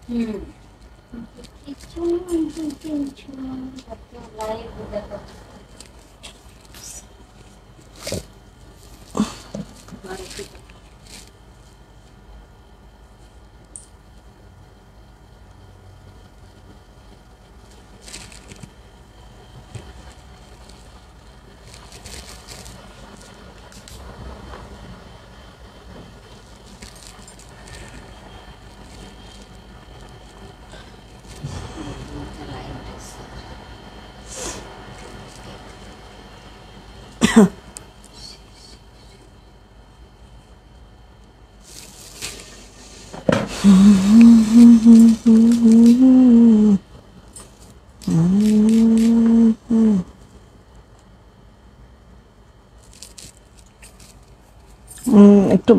একটু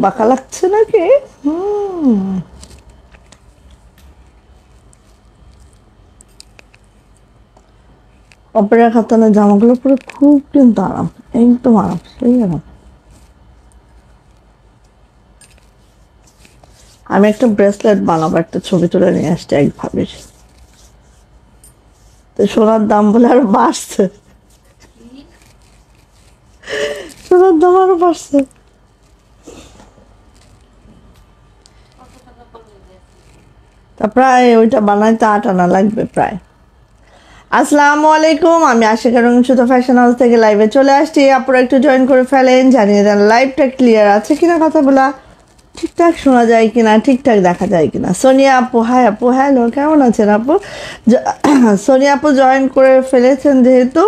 বাঁকা লাগছে নাকি? অপেরা খাতানের জামাগুলো পুরো খুব কিন্তু আরাম, একদম আরাম, সেই আরাম। আমি একটা ব্রেসলেট বানাবো, একটা ছবি তুলে নিয়ে আসছি এক ভাবির। তো সোনার দাম বলে আরো বাড়ছে, সোনার দাম আরো বাড়ছে। তা প্রায় ওইটা বানাইতে 8 আনা লাগবে প্রায়। আসসালামু আলাইকুম, আমি আশিকা রঙিন সুতো ফ্যাশন হাউস থেকে লাইভে চলে আসছি। আপনারা একটু জয়েন করে ফেলেন, জানিয়ে দেন লাইভটা ক্লিয়ার আছে কিনা, কথাগুলা ঠিকঠাক শোনা যায় কিনা, ঠিকঠাক দেখা যায় কিনা। সোনিয়া আপু, হাই আপু, হ্যালো, কেমন আছেন আপু? সোনিয়া আপু জয়েন করে ফেলেছেন যেহেতু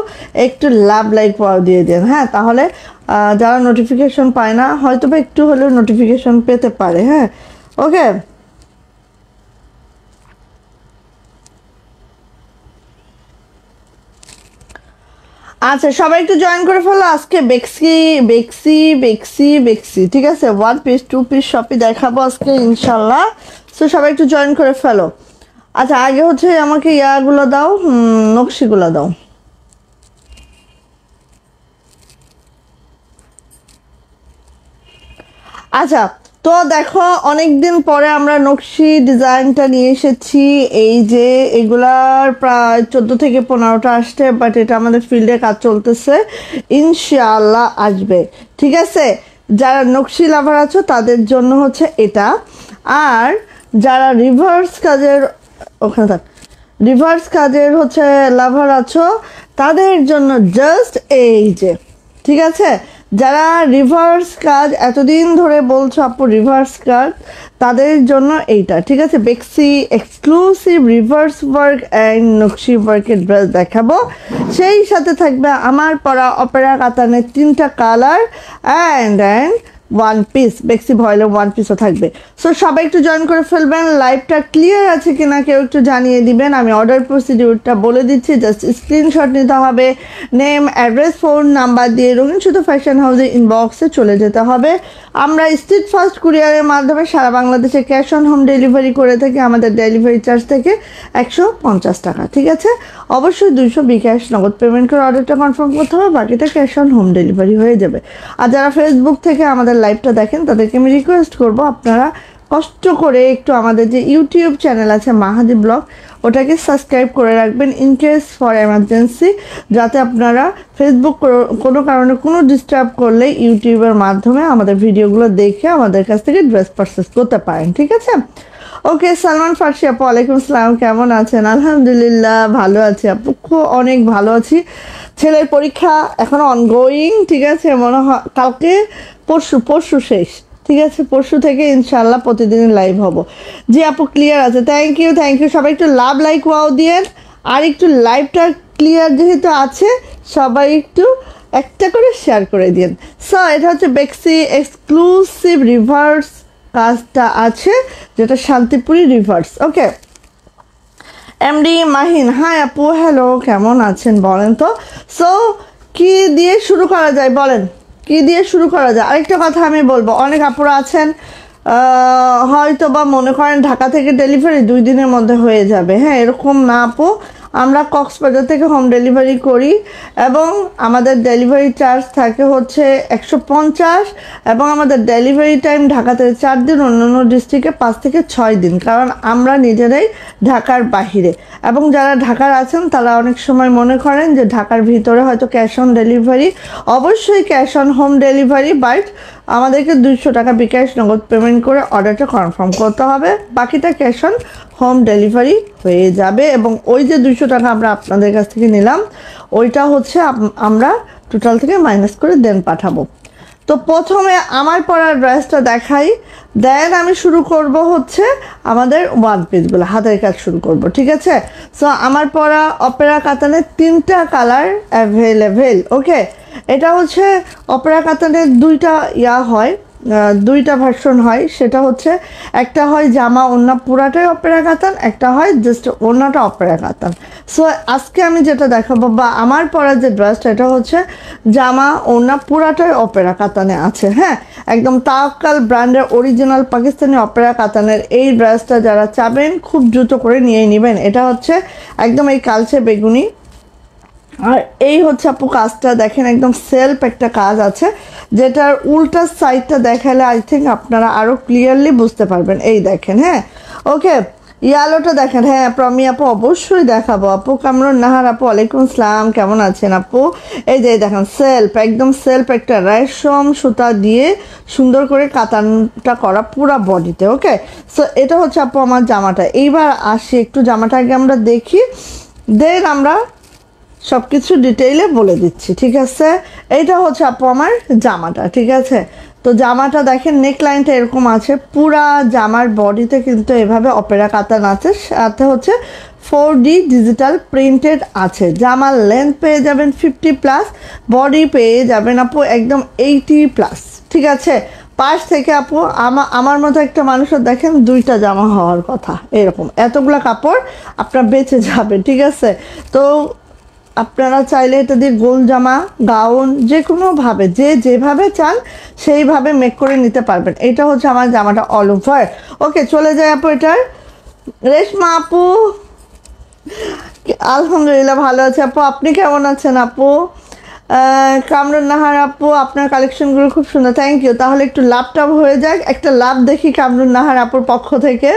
একটু লাভ লাইক পাওয়া দিয়ে দেন, হ্যাঁ, তাহলে যারা নোটিফিকেশন পায় না হয়তো বা একটু হলেও নোটিফিকেশন পেতে পারে। হ্যাঁ, ওকে। আচ্ছা, সবাই একটু জয়েন করে ফেলো। আজকে বেক্সি বেক্সি বেক্সি বেক্সি, ঠিক আছে, 1 পিস 2 পিস সবই দেখাবো আজকে ইনশাল্লাহ। সো সবাই একটু জয়েন করে ফেলো। আচ্ছা, আগে হচ্ছে আমাকে ইয়াগুলো দাও, নকশিগুলো দাও। আচ্ছা, তো দেখো অনেকদিন পরে আমরা নকশি ডিজাইনটা নিয়ে এসেছি। এই যে এগুলার প্রায় 14 থেকে 15টা আসছে, বাট এটা আমাদের ফিল্ডে কাজ চলতেছে, ইনশাআল্লাহ আসবে, ঠিক আছে। যারা নকশি লাভার আছো তাদের জন্য হচ্ছে এটা, আর যারা রিভার্স কাজের, ওখানে থাক, রিভার্স কাজের হচ্ছে লাভার আছো তাদের জন্য জাস্ট এই যে, ঠিক আছে। যারা রিভার্স কাজ এতদিন ধরে বলছো আপু রিভার্স কাজ, তাদের জন্য এইটা, ঠিক আছে। বেক্সি এক্সক্লুসিভ রিভার্স ওয়ার্ক অ্যান্ড নকশি ওয়ার্কের ড্রেস দেখাবো। সেই সাথে থাকবে আমার পরা অপেরা কাতানের 3টা কালার অ্যান্ড 1 পিস, বেক্সি ভয়েলের 1 পিসও থাকবে। সো সবাই একটু জয়েন করে ফেলবেন। লাইভটা ক্লিয়ার আছে কিনা কেউ একটু জানিয়ে দিবেন। আমি অর্ডার প্রসিডিউরটা বলে দিচ্ছি, জাস্ট স্ক্রিনশট নিতে হবে, নেম, অ্যাড্রেস, ফোন নাম্বার দিয়ে রঙিন সুতো ফ্যাশন হাউসের ইনবক্সে চলে যেতে হবে। আমরা স্ট্রিট ফাস্ট কুরিয়ারের মাধ্যমে সারা বাংলাদেশে ক্যাশ অন হোম ডেলিভারি করে থাকি। আমাদের ডেলিভারি চার্জ থেকে 150 টাকা, ঠিক আছে। অবশ্যই 200 বিকাশ নগদ পেমেন্ট করে অর্ডারটা কনফার্ম করতে হবে, বাকিটা ক্যাশ অন হোম ডেলিভারি হয়ে যাবে। আর যারা ফেসবুক থেকে আমাদের লাইভটা দেখেন তাদেরকে আমি রিকোয়েস্ট করব, আপনারা কষ্ট করে একটু আমাদের যে ইউটিউব চ্যানেল আছে মাহাদি ব্লগ, ওটাকে সাবস্ক্রাইব করে রাখবেন ইন কেস ফর এমার্জেন্সি, যাতে আপনারা ফেসবুক কোনো কারণে কোনো ডিস্টার্ব করলে ইউটিউবের মাধ্যমে আমাদের ভিডিওগুলো দেখে আমাদের কাছ থেকে ড্রেস পারচেস করতে পারেন, ঠিক আছে। ওকে, সালমান ফার্সি আপু, ওয়ালাইকুম আসসালাম, কেমন আছেন? আলহামদুলিল্লাহ ভালো আছি আপু, খুব অনেক ভালো আছি। ছেলের পরীক্ষা এখনো অনগোয়িং, ঠিক আছে, মনে হয় কালকে পরশু শেষ, ঠিক আছে। পরশু থেকে ইনশাল্লাহ প্রতিদিন লাইভ হব। জি আপু ক্লিয়ার আছে, থ্যাংক ইউ থ্যাংক ইউ। সবাই একটু লাভ লাইক ওয়াও দিয়েন, আর একটু লাইভটা ক্লিয়ার যেহেতু আছে সবাই একটু একটা করে শেয়ার করে দিন। সো এটা হচ্ছে বেক্সি এক্সক্লুসিভ রিভার্স কাজটা আছে, যেটা শান্তিপুরি রিভার্স। ওকে, এমডি মাহিন, হাই আপু, হ্যালো, কেমন আছেন বলেন তো। সো কি দিয়ে শুরু করা যায় বলেন, কি দিয়ে শুরু করা যায়? আরেকটা কথা আমি বলবো, অনেক আপুরা আছেন হয়তো বা মনে করেন ঢাকা থেকে ডেলিভারি 2 দিনের মধ্যে হয়ে যাবে, হ্যাঁ, এরকম না আপু। আমরা কক্সবাজার থেকে হোম ডেলিভারি করি এবং আমাদের ডেলিভারি চার্জ থাকে হচ্ছে 150 এবং আমাদের ডেলিভারি টাইম ঢাকাতে 4 দিন, অন্যান্য ডিস্ট্রিক্টে 5 থেকে 6 দিন, কারণ আমরা নিজেরাই ঢাকার বাহিরে। এবং যারা ঢাকার আছেন তারা অনেক সময় মনে করেন যে ঢাকার ভিতরে হয়তো ক্যাশ অন ডেলিভারি, অবশ্যই cash on home delivery, but আমাদেরকে 200 টাকা বিকাশ নগদ পেমেন্ট করে অর্ডারটা কনফার্ম করতে হবে, বাকিটা ক্যাশ অন হোম ডেলিভারি হয়ে যাবে। এবং ওই যে 200 টাকা আমরা আপনাদের কাছ থেকে নিলাম, ওইটা হচ্ছে আমরা টোটাল থেকে মাইনাস করে দেন পাঠাবো। তো প্রথমে আমার পরা ড্রেসটা দেখাই, দেন আমি শুরু করব হচ্ছে আমাদের ওয়ান পিসগুলো, হাতের কাজ শুরু করব, ঠিক আছে? সো আমার পরা অপেরা কাতানের 3টা কালার অ্যাভেলেবেল। ওকে, এটা হচ্ছে অপেরা কাতানের 2টা হয়, 2টা ভার্সন হয়। সেটা হচ্ছে একটা হয় জামা ওড়না পুরাটাই অপেরা কাতান, একটা হয় জাস্ট ওড়নাটা অপেরা কাতান। সো আজকে আমি যেটা দেখাবো বা আমার পরা যে ড্রেসটা, এটা হচ্ছে জামা ওড়না পুরাটাই অপেরা কাতানে আছে। হ্যাঁ, একদম তাওয়াক্কাল ব্র্যান্ডের অরিজিনাল পাকিস্তানি অপেরা কাতানের এই ড্রেসটা যারা চাবেন খুব দ্রুত করে নিয়ে নেবেন। এটা হচ্ছে একদম এই কালচে বেগুনি, আর এই হচ্ছে আপু কাজটা দেখেন, একদম সেলফ একটা কাজ আছে, যেটার উল্টা সাইডটা দেখালে আই থিঙ্ক আপনারা আরও ক্লিয়ারলি বুঝতে পারবেন। এই দেখেন, হ্যাঁ ওকে, ইয়ালোটা দেখেন। হ্যাঁ প্রমি আপু অবশ্যই দেখাবো। আপু কামরুন নাহার আপু ওয়ালাইকুম আসসালাম, কেমন আছেন আপু? এই যে দেখেন সেলফ, একদম সেলফ একটা রেশম সুতা দিয়ে সুন্দর করে কাতানটা করা পুরা বডিতে। ওকে, সো এটা হচ্ছে আপু আমার জামাটা। এইবার আসি একটু জামাটা আগে আমরা দেখি, দেন আমরা সব কিছু ডিটেইলে বলে দিচ্ছি, ঠিক আছে? এইটা হচ্ছে আপু আমার জামাটা, ঠিক আছে? তো জামাটা দেখেন নেকলাইনটা এরকম আছে, পুরা জামার বডিতে কিন্তু এভাবে অপেরা কাতান আছে, সাথে হচ্ছে 4D ডিজিটাল প্রিন্টেড আছে। জামার লেন্থ পেয়ে যাবেন 50+, বডি পেয়ে যাবেন আপু একদম 80+, ঠিক আছে? পাশ থেকে আপু আমার মতো একটা মানুষের দেখেন 2টা জামা হওয়ার কথা, এরকম এতগুলো কাপড় আপনার বেঁচে যাবে, ঠিক আছে? তো আপনারা চাইলে এটা দিয়ে গোল জামা, গাউন, যে কোনোভাবে যে যেভাবে চান সেইভাবে মেক করে নিতে পারবেন। এটা হচ্ছে আমার জামাটা অল ওভার। ওকে, চলে যায় আপু এটার। রেশমা আপু আলহামদুলিল্লাহ ভালো আছে আপু, আপনি কেমন আছেন আপু? কামরুন নাহার আপু আপনার কালেকশনগুলো খুব সুন্দর, থ্যাংক ইউ। তাহলে একটু লাভটাভ হয়ে যাক, একটা লাভ দেখি কামরুন নাহার আপুর পক্ষ থেকে।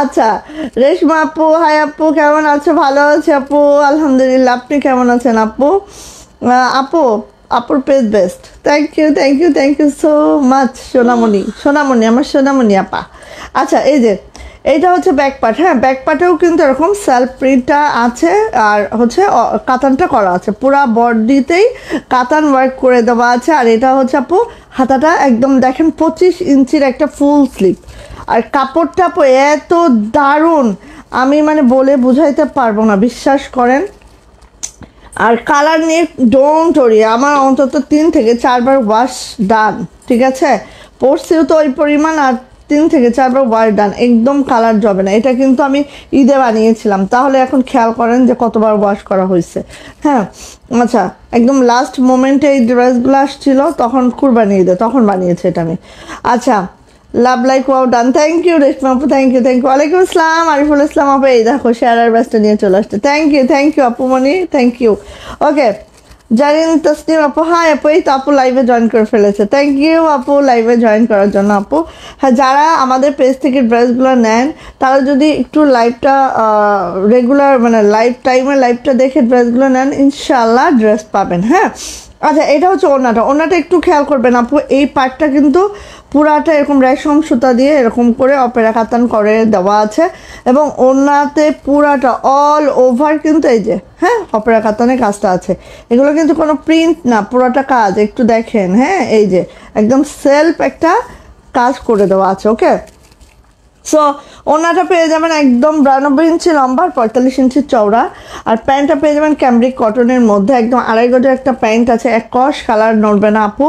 আচ্ছা রেশমা আপু, হাই আপু, কেমন আছো? ভালো আছে আপু আলহামদুলিল্লাহ, আপনি কেমন আছেন আপু? আপু আপুর page best, thank you thank you thank you so much সোনামণি, সোনামণি আমার সোনামণি আপা। আচ্ছা এই যে এইটা হচ্ছে ব্যাক পার্ট। হ্যাঁ, ব্যাক পার্টেও কিন্তু এরকম সেলফ প্রিন্টটা আছে, আর হচ্ছে কাতানটা করা আছে, পুরা বডিতেই কাতান ওয়ার্ক করে দেওয়া আছে। আর এটা হচ্ছে আপু হাতাটা একদম দেখেন 25 ইঞ্চির একটা ফুল স্লিভ, আর কাপড়টা আপু এত দারুণ আমি মানে বলে বুঝাইতে পারবো না, বিশ্বাস করেন। আর কালার নিয়ে ডোন্ট ওরি, আমার অন্তত 3 থেকে 4 বার ওয়াশ ডান, ঠিক আছে? পরছিও তো ওই পরিমাণ, আর 3 থেকে 4 বার ওয়াশ ডান, একদম কালার যাবে না। এটা কিন্তু আমি ঈদে বানিয়েছিলাম, তাহলে এখন খেয়াল করেন যে কতবার ওয়াশ করা হয়েছে। হ্যাঁ আচ্ছা, একদম লাস্ট মোমেন্টে এই ড্রেসগুলো আসছিল, তখন কুরবানি ঈদে তখন বানিয়েছি এটা আমি। আচ্ছা love like wow done, thank you Reshma আপু, থ্যাংক ইউ থ্যাংক ইউ। ওয়ালাইকুম আসসালাম আরিফুল ইসলাম আপু, এই দেখো শেয়ারার ব্যাসটা নিয়ে চলে আসছে, থ্যাংক ইউ আপু মনি, থ্যাংক ইউ। ওকে জারিন তসনিম আপু, হাই আপু, এই তো আপু লাইভে জয়েন করে ফেলেছে, থ্যাংক ইউ আপু লাইভে জয়েন করার জন্য আপু। হ্যাঁ, যারা আমাদের পেজ থেকে ড্রেসগুলো নেন তারা যদি একটু লাইভটা রেগুলার মানে লাইভটা দেখে ড্রেসগুলো নেন, ইনশাল্লাহ ড্রেস পাবেন। হ্যাঁ আচ্ছা, এটা হচ্ছে ওড়নাটা একটু খেয়াল করবেন আপু, এই পার্টটা কিন্তু পুরাটা এরকম রেশম সুতা দিয়ে এরকম করে অপেরা কাতান করে দেওয়া আছে, এবং ওড়নাতে পুরাটা অল ওভার কিন্তু এই যে হ্যাঁ অপেরা কাতানের কাজটা আছে। এগুলো কিন্তু কোনো প্রিন্ট না, পুরাটা কাজ একটু দেখেন। হ্যাঁ এই যে একদম সেলফ একটা কাজ করে দেওয়া আছে। ওকে, সো ওনাটা পেয়ে যাবেন একদম 92 ইঞ্চি লম্বা, 45 ইঞ্চি চওড়া, আর প্যান্টটা পেয়ে যাবেন ক্যামব্রিক কটনের মধ্যে, একদম 2.5 গজের একটা প্যান্ট আছে, এক কষ কালার নড়বে না আপু,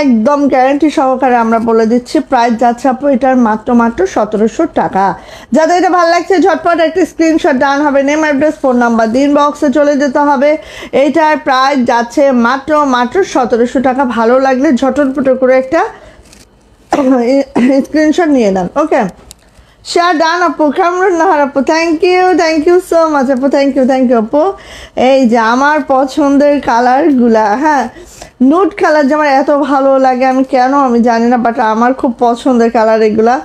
একদম গ্যারান্টি সহকারে আমরা বলে দিচ্ছি। প্রাইস যাচ্ছে আপু এটার মাত্র 1700 টাকা। যাদের এটা ভালো লাগছে ঝটপট একটা স্ক্রিনশট ডান হবে, নেম অ্যাড্রেস ফোন নাম্বার দিন, বক্সে চলে যেতে হবে। এইটার প্রাইস যাচ্ছে মাত্র 1700 টাকা। ভালো লাগলে ঝটপট করে একটা স্ক্রিনশট নিয়ে নেন। ওকে, শেয়ার ডান আপু, কামরুন নাহার আপু, থ্যাংক ইউ সো মাচ আপু, থ্যাংক ইউ আপু। এই যে আমার পছন্দের কালারগুলা, হ্যাঁ নুড কালার যে আমার এত ভালো লাগে আমি জানি না, বাট আমার খুব পছন্দের কালার এগুলা।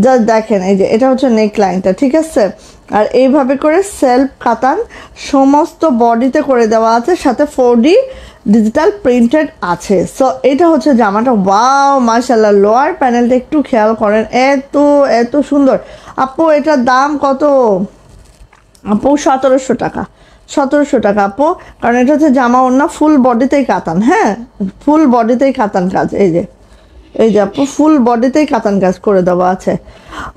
জাস্ট দেখেন এই যে এটা হচ্ছে নেক লাইনটা, ঠিক আছে, আর এইভাবে করে সেলফ কাতান সমস্ত বডিতে করে দেওয়া আছে, সাথে 4D ডিজিটাল প্রিন্টেড আছে। সো এটা হচ্ছে জামাটা, ওয়াও মাশাআল্লাহ। লোয়ার প্যানেলটা একটু খেয়াল করেন, এত এত সুন্দর। আপু এটার দাম কত আপু? 1700 টাকা, 1700 টাকা আপু। কারণ এটা হচ্ছে জামা ওড়না ফুল বডিতেই কাতান, হ্যাঁ ফুল বডিতেই কাতান কাজ। এই যে আপু ফুল বডিতেই কাতান কাজ করে দেওয়া আছে।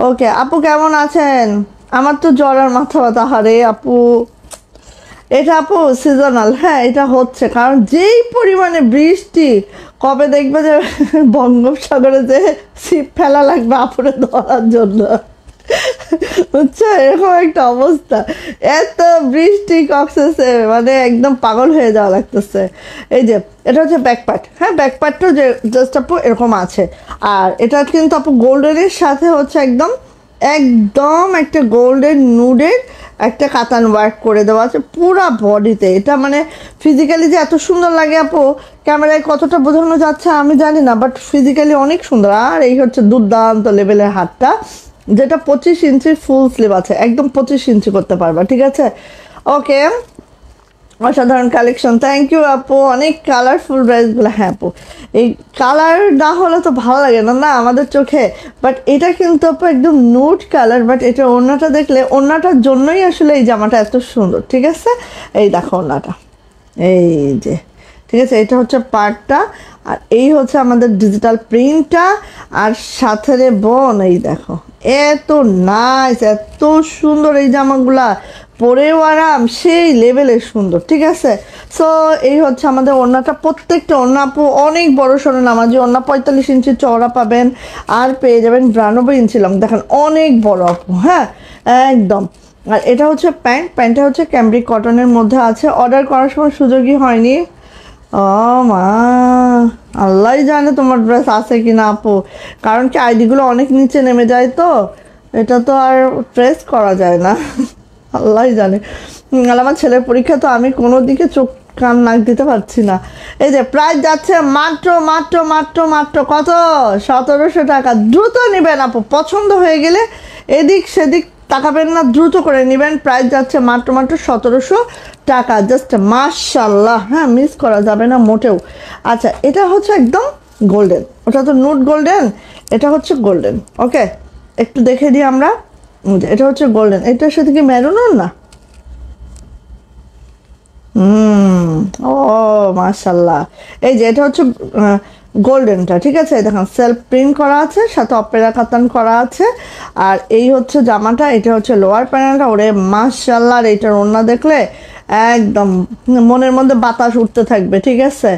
ওকে আপু কেমন আছেন? আমার তো জ্বর আর মাথা ব্যথা, হারে আপু এটা আপু সিজনাল, হ্যাঁ এটা হচ্ছে, কারণ যেই পরিমাণে বৃষ্টি, কবে দেখবে যে বঙ্গোপসাগরে যে ছিপ ফেলা লাগবে আপুরে ধরার জন্য, বুঝছো, এরকম একটা অবস্থা। এত বৃষ্টি কক্সেসে মানে একদম পাগল হয়ে যাওয়া লাগতেছে। এই যে এটা হচ্ছে ব্যাকপার্ট, হ্যাঁ ব্যাকপার্টও যে জাস্ট আপু এরকম আছে। আর এটা কিন্তু আপু গোল্ডেনের সাথে হচ্ছে একদম একদম একটা গোল্ডেন নুডের একটা কাতান ওয়ার্ক করে দেওয়া আছে পুরা বডিতে। এটা মানে ফিজিক্যালি যে এত সুন্দর লাগে আপু, ক্যামেরায় কতটা বোঝানো যাচ্ছে আমি জানি না, বাট ফিজিক্যালি অনেক সুন্দর। আর এই হচ্ছে দুর্দান্ত লেভেলের হাতটা, যেটা 25 ইঞ্চি ফুল স্লিভ আছে, একদম 25 ইঞ্চি করতে পারবা, ঠিক আছে। ওকে অসাধারণ কালেকশন, থ্যাংক ইউ আপু। অনেক কালারফুল ড্রেসগুলো, হ্যাঁ আপু এই কালার না হলে তো ভালো লাগে না না আমাদের চোখে, বাট এটা কিন্তু আপু একদম নুড কালার, বাট এটা ওড়নাটা দেখলে, ওড়নাটার জন্যই আসলে এই জামাটা এত সুন্দর, ঠিক আছে। এই দেখো ওড়নাটা, এই যে ঠিক আছে, এটা হচ্ছে পার্টটা, আর এই হচ্ছে আমাদের ডিজিটাল প্রিন্টটা, আর সাথে রে বোন এই দেখো এত নাইস, এত সুন্দর এই জামাগুলা, পরেও আরাম, সেই লেভেলের সুন্দর, ঠিক আছে। সো এই হচ্ছে আমাদের ওড়নাটা, প্রত্যেকটা ওড়না আপু অনেক বড় সড়ো নামাজি ওড়না, 45 ইঞ্চি চওড়া পাবেন, আর পেয়ে যাবেন 92 ইঞ্চি লং, দেখেন অনেক বড় আপু, হ্যাঁ একদম। আর এটা হচ্ছে প্যান্টটা হচ্ছে ক্যামব্রিক কটনের মধ্যে আছে। অর্ডার করার সময় সুযোগই হয়নি, ও মা আল্লাহ জানে তোমার ড্রেস আছে কি না আপু, কারণ কি আইডিগুলো অনেক নিচে নেমে যায়, তো এটা তো আর ট্রেস করা যায় না, আল্লাহ জানে। আর আমার ছেলের পরীক্ষা, তো আমি কোনো দিকে চোখ কান নাক দিতে পারছি না। এই যে প্রাইস যাচ্ছে মাত্র মাত্র মাত্র মাত্র কত? 1700 টাকা। দ্রুত নেবেন আপু, পছন্দ হয়ে গেলে এদিক সেদিক তাকাবেন না, দ্রুত করে নেবেন। প্রাইস যাচ্ছে মাত্র মাত্র 1700 টাকা, জাস্ট মাশাল্লাহ, হ্যাঁ মিস করা যাবে না মোটেও। আচ্ছা এটা হচ্ছে একদম গোল্ডেন, ওটা তো নুড গোল্ডেন, এটা হচ্ছে গোল্ডেন। ওকে একটু দেখে দিই আমরা, এটা হচ্ছে গোল্ডেন, এটার সাথে কি মেরুনও না? ও মাশাল্লাহ। এই যে এটা হচ্ছে গোল্ডেনটা, ঠিক আছে, দেখুন সেলফ প্রিন্ট করা আছে, সাথে অপেরা কাতান করা আছে। আর এই হচ্ছে জামাটা, এটা হচ্ছে লোয়ার প্যানেলটা, ওরে মাশাল্লাহ। আর এইটার ওড়না দেখলে একদম মনের মধ্যে বাতাস উঠতে থাকবে, ঠিক আছে।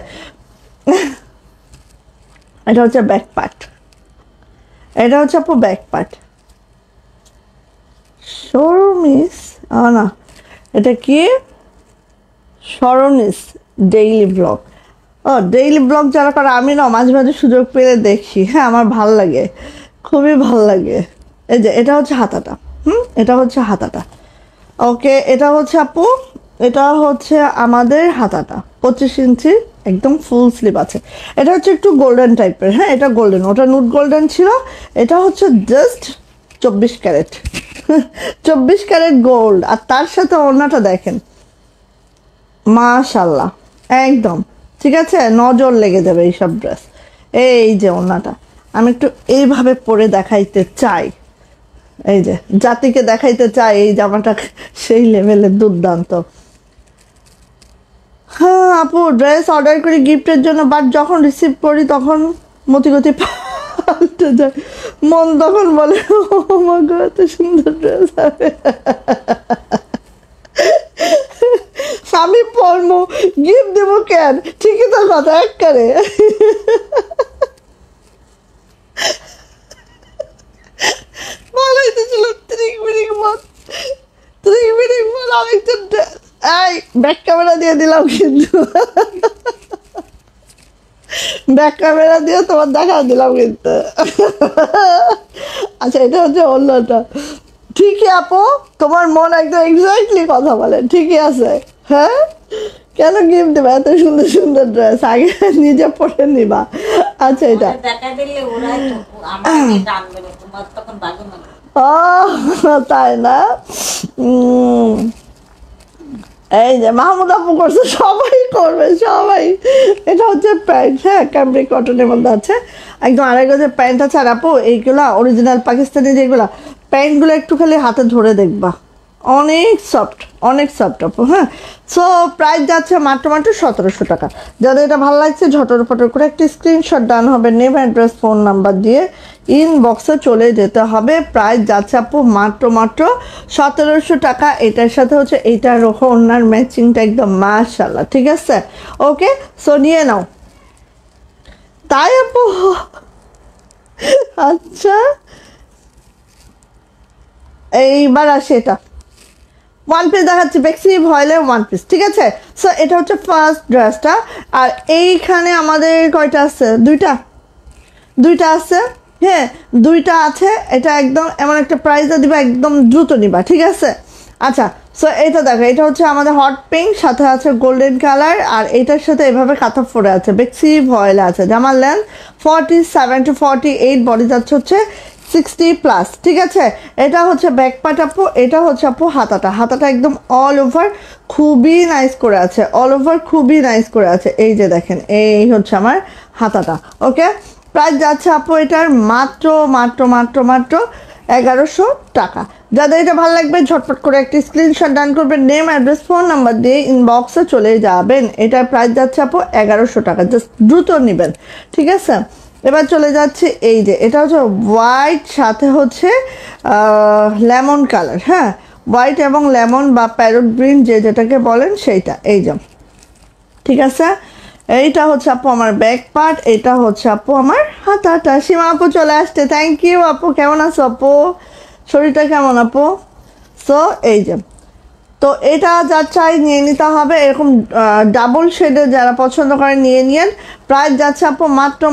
এটা হচ্ছে ব্যাক পার্ট, এটা হচ্ছে আপু ব্যাক পার্ট। শোরুমিস না, এটা কি শরণিস ডেইলি ব্লগ, ও ডেইলি ব্লগ যারা করে, আমি না মাঝে মাঝে সুযোগ পেলে দেখি, হ্যাঁ আমার ভাল লাগে, খুবই ভাল লাগে। এই যে এটা হচ্ছে হাতাটা, এটা হচ্ছে হাতাটা। ওকে এটা হচ্ছে আপু, এটা হচ্ছে আমাদের হাতাটা 25 ইঞ্চি একদম ফুল স্লিভ আছে। এটা হচ্ছে একটু গোল্ডেন টাইপের, হ্যাঁ এটা গোল্ডেন, ওটা নুড গোল্ডেন ছিল, এটা হচ্ছে জাস্ট 24 ক্যারেট 24 ক্যারেট গোল্ড। আর তার সাথে ওড়নাটা দেখেন মাশাল্লাহ একদম, ঠিক আছে, নজর লেগে যাবে এইসব ড্রেস। এই যে ওড়নাটা আমি একটু এইভাবে পরে দেখাইতে চাই, এই যে জাতিকে দেখাইতে চাই এই জামাটা সেই লেভেলের দুর্দান্ত। হ্যাঁ আপু ড্রেস অর্ডার করি গিফটের জন্য, বাট যখন রিসিভ করি তখন মতিগতি পাল্টে যায়, মন তখন বলে ও মা গো এত সুন্দর ড্রেস হবে, আমি পড়বো গিফট দেবো কেন, ঠিকই তো কথা একবারে। ভালোই তো ছিল 3 মিনিট মত, 3 মিনিট মত আরেকটা এই ব্যাক ক্যামেরা দিয়ে দিলাম কিন্তু। ব্যাক ক্যামেরা দিয়ে তোমার দেখা দিলাম কিন্তু। আচ্ছা এটা হচ্ছে অন্যটা। ঠিকই আপু, তোমার মন একদম এক্স্যাক্টলি কথা বলে, ঠিকই আছে। হ্যাঁ, কেন গিফট দেবে এত সুন্দর সুন্দর ড্রেস? আগে নিজে পরে নিবা। আচ্ছা এটা ও তাই না? এই যে মাহমুদ আপু করছে, সবাই করবে সবাই। এটা হচ্ছে প্যান্ট, হ্যাঁ ক্যামব্রিক কটনের মধ্যে আছে একদম। আড়াই গজের প্যান্ট আছে। আর আপু এইগুলা অরিজিনাল পাকিস্তানি যেগুলা প্যান্টগুলো একটু খালি হাতে ধরে দেখবা, অনেক সফট, অনেক সফট আপু। হ্যাঁ, সো প্রাইস যাচ্ছে মাত্র 1700 টাকা। যাদের এটা ভালো লাগছে ঝটর ফটর করে একটা স্ক্রিনশট ডান হবে, নেম অ্যাড্রেস ফোন নাম্বার দিয়ে ইনবক্সে চলে যেতে হবে। প্রাইস যাচ্ছে আপু মাত্র 1700 টাকা। এটার সাথে হচ্ছে এইটার ওনার ম্যাচিংটা একদম মাশাআল্লাহ, ঠিক আছে? ওকে, সো নিয়ে নাও। তাই আপু? আচ্ছা, এইবার আসে এটা ওয়ান পিস দেখাচ্ছি, বেক্সি ভয়েলের ওয়ান পিস, ঠিক আছে? সো এটা হচ্ছে ফার্স্ট ড্রেসটা। আর এইখানে আমাদের কয়টা আছে? দুইটা আছে। হ্যাঁ, দুইটা আছে। এটা একদম এমন একটা প্রাইসে দিবা, একদম দ্রুত নিবা, ঠিক আছে? আচ্ছা, সো এটা দেখো, এটা হচ্ছে আমাদের হট পিঙ্ক, সাথে আছে গোল্ডেন কালার। আর এটার সাথে এভাবে কাঁথা ফোড়ে আছে, বেক্সি ভয়েল আছে। জামার লেন্থ 47 to 48, বডি যাচ্ছে হচ্ছে 60+, ঠিক আছে? এটা হচ্ছে ব্যাক পার্ট আপু, এটা হচ্ছে আপু হাতাটা একদম অল ওভার খুবই নাইস করে আছে, অল ওভার খুবই নাইস করে আছে। এই যে দেখেন, এই হচ্ছে আমার হাতাটা। ওকে, প্রাইস যাচ্ছে আপু এটার মাত্র 1100 টাকা। যাদের এটা ভালো লাগবে ঝটপট করে একটি স্ক্রিনশট ডান করবেন, নেম অ্যাড্রেস ফোন নাম্বার দিয়ে ইনবক্সে চলে যাবেন। এটার প্রাইস যাচ্ছে আপু 1100 টাকা, জাস্ট দ্রুত নেবেন, ঠিক আছে? এবার চলে যাচ্ছে এই যে, এটা হচ্ছে হোয়াইট সাথে হচ্ছে লেমন কালার। হ্যাঁ, হোয়াইট এবং লেমন বা প্যারট গ্রিন যে যেটাকে বলেন সেইটা। এই যে, ঠিক আছে? এইটা হচ্ছে আপু আমার ব্যাক পার্ট, এটা হচ্ছে আপু আমার হাতাটা। সীমা আপু চলে আসছে, থ্যাংক ইউ আপু। কেমন আছো আপু? শরীরটা কেমন আপু? সো এই যে, তো এটা যা চাই নিয়ে নিতে হবে। এরকম ডাবল শেডে যারা পছন্দ করে নিয়ে নিন। প্রাইস যাচ্ছে আপু মাত্র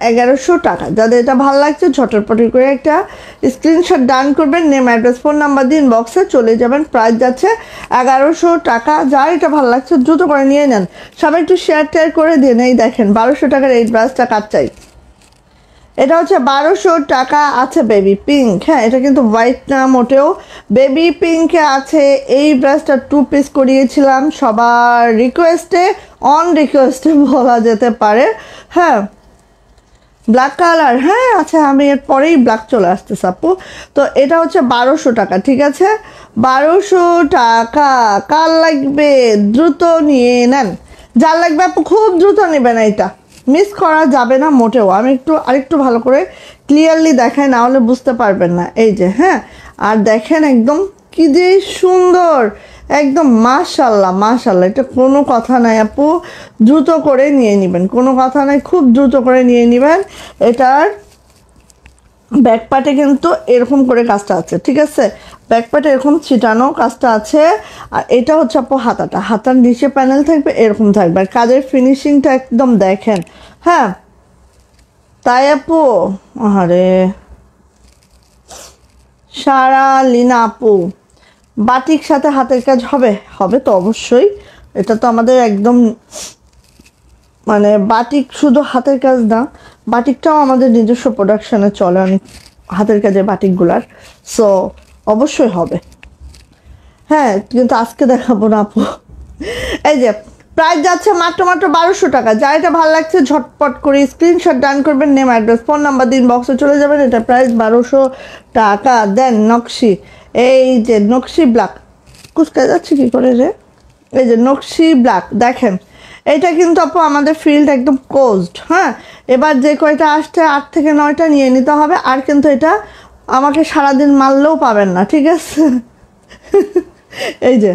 1100 টাকা। যাদের এটা ভালো লাগছে ঝটপটি করে একটা স্ক্রিনশট ডান করবেন, নেম অ্যাড্রেস ফোন নাম্বার দিন বক্সে চলে যাবেন। প্রাইস যাচ্ছে 1100 টাকা। যার এটা ভালো লাগছে দ্রুত করে নিয়ে নেন। সবাই একটু শেয়ার টেয়ার করে দিন। এই দেখেন 1200 টাকার এই ব্রাশটা কাট চাই। এটা হচ্ছে 1200 টাকা। আছে বেবি পিঙ্ক। হ্যাঁ, এটা কিন্তু হোয়াইট না মোটেও, বেবি পিঙ্কে আছে। এই ব্রাশটা 2 পিস করিয়েছিলাম সবার রিকোয়েস্টে, অন রিকোয়েস্টে বলা যেতে পারে। হ্যাঁ, ব্ল্যাক কালার, হ্যাঁ আচ্ছা, আমি এর পরেই ব্ল্যাক চলে আসতেছে আপু। তো এটা হচ্ছে 1200 টাকা, ঠিক আছে? 1200 টাকা। কার লাগবে দ্রুত নিয়ে নেন, যার লাগবে আপু খুব দ্রুত নেবেন। এটা মিস করা যাবে না মোটেও। আমি আরেকটু ভালো করে ক্লিয়ারলি দেখাই, না হলে বুঝতে পারবেন না। এই যে, হ্যাঁ, আর দেখেন একদম কি যে সুন্দর, একদম মাশাল্লাহ মাশাল্লাহ। এটা কোনো কথা নাই আপু, দ্রুত করে নিয়ে নেবেন, কোনো কথা নাই, খুব দ্রুত করে নিয়ে নেবেন। এটার ব্যাক পার্টে কিন্তু এরকম করে কাজটা আছে, ঠিক আছে? ব্যাক পার্টে এরকম ছিটানো কাজটা আছে। আর এটা হচ্ছে আপু হাতার নিচে প্যানেল থাকবে, এরকম থাকবে। আর কাজের ফিনিশিংটা একদম দেখেন। হ্যাঁ, তাই আপু। আরে সারা লিনা আপু, বাটিক সাথে হাতের কাজ হবে তো অবশ্যই। এটা তো আমাদের একদম মানে বাটিক শুধু হাতের কাজ না, বাটিকটাও আমাদের নিজস্ব প্রোডাকশনে চলে অনেক হাতের কাজের বাটিকগুলার। সো অবশ্যই হবে। হ্যাঁ, কিন্তু আজকে দেখাবো না আপু। এই যে, প্রাইস যাচ্ছে মাত্র 1200 টাকা। যা এটা ভালো লাগছে ঝটপট করে স্ক্রিনশট ডান করবেন, নেম অ্যাড্রেস ফোন নাম্বার দিন বক্সে চলে যাবেন। এটা প্রাইস 1200 টাকা। দেন নকশি, এই যে নকশি ব্ল্যাক, কুচকা যাচ্ছে কি করে রে? এই যে নকশি ব্ল্যাক দেখেন, এটা কিন্তু আপু আমাদের ফিল্ড একদম ক্লোজড। হ্যাঁ, এবার যে কয়টা আসছে 8 থেকে 9টা নিয়ে নিতে হবে। আর কিন্তু এটা আমাকে সারাদিন মারলেও পাবেন না, ঠিক আছে? এই যে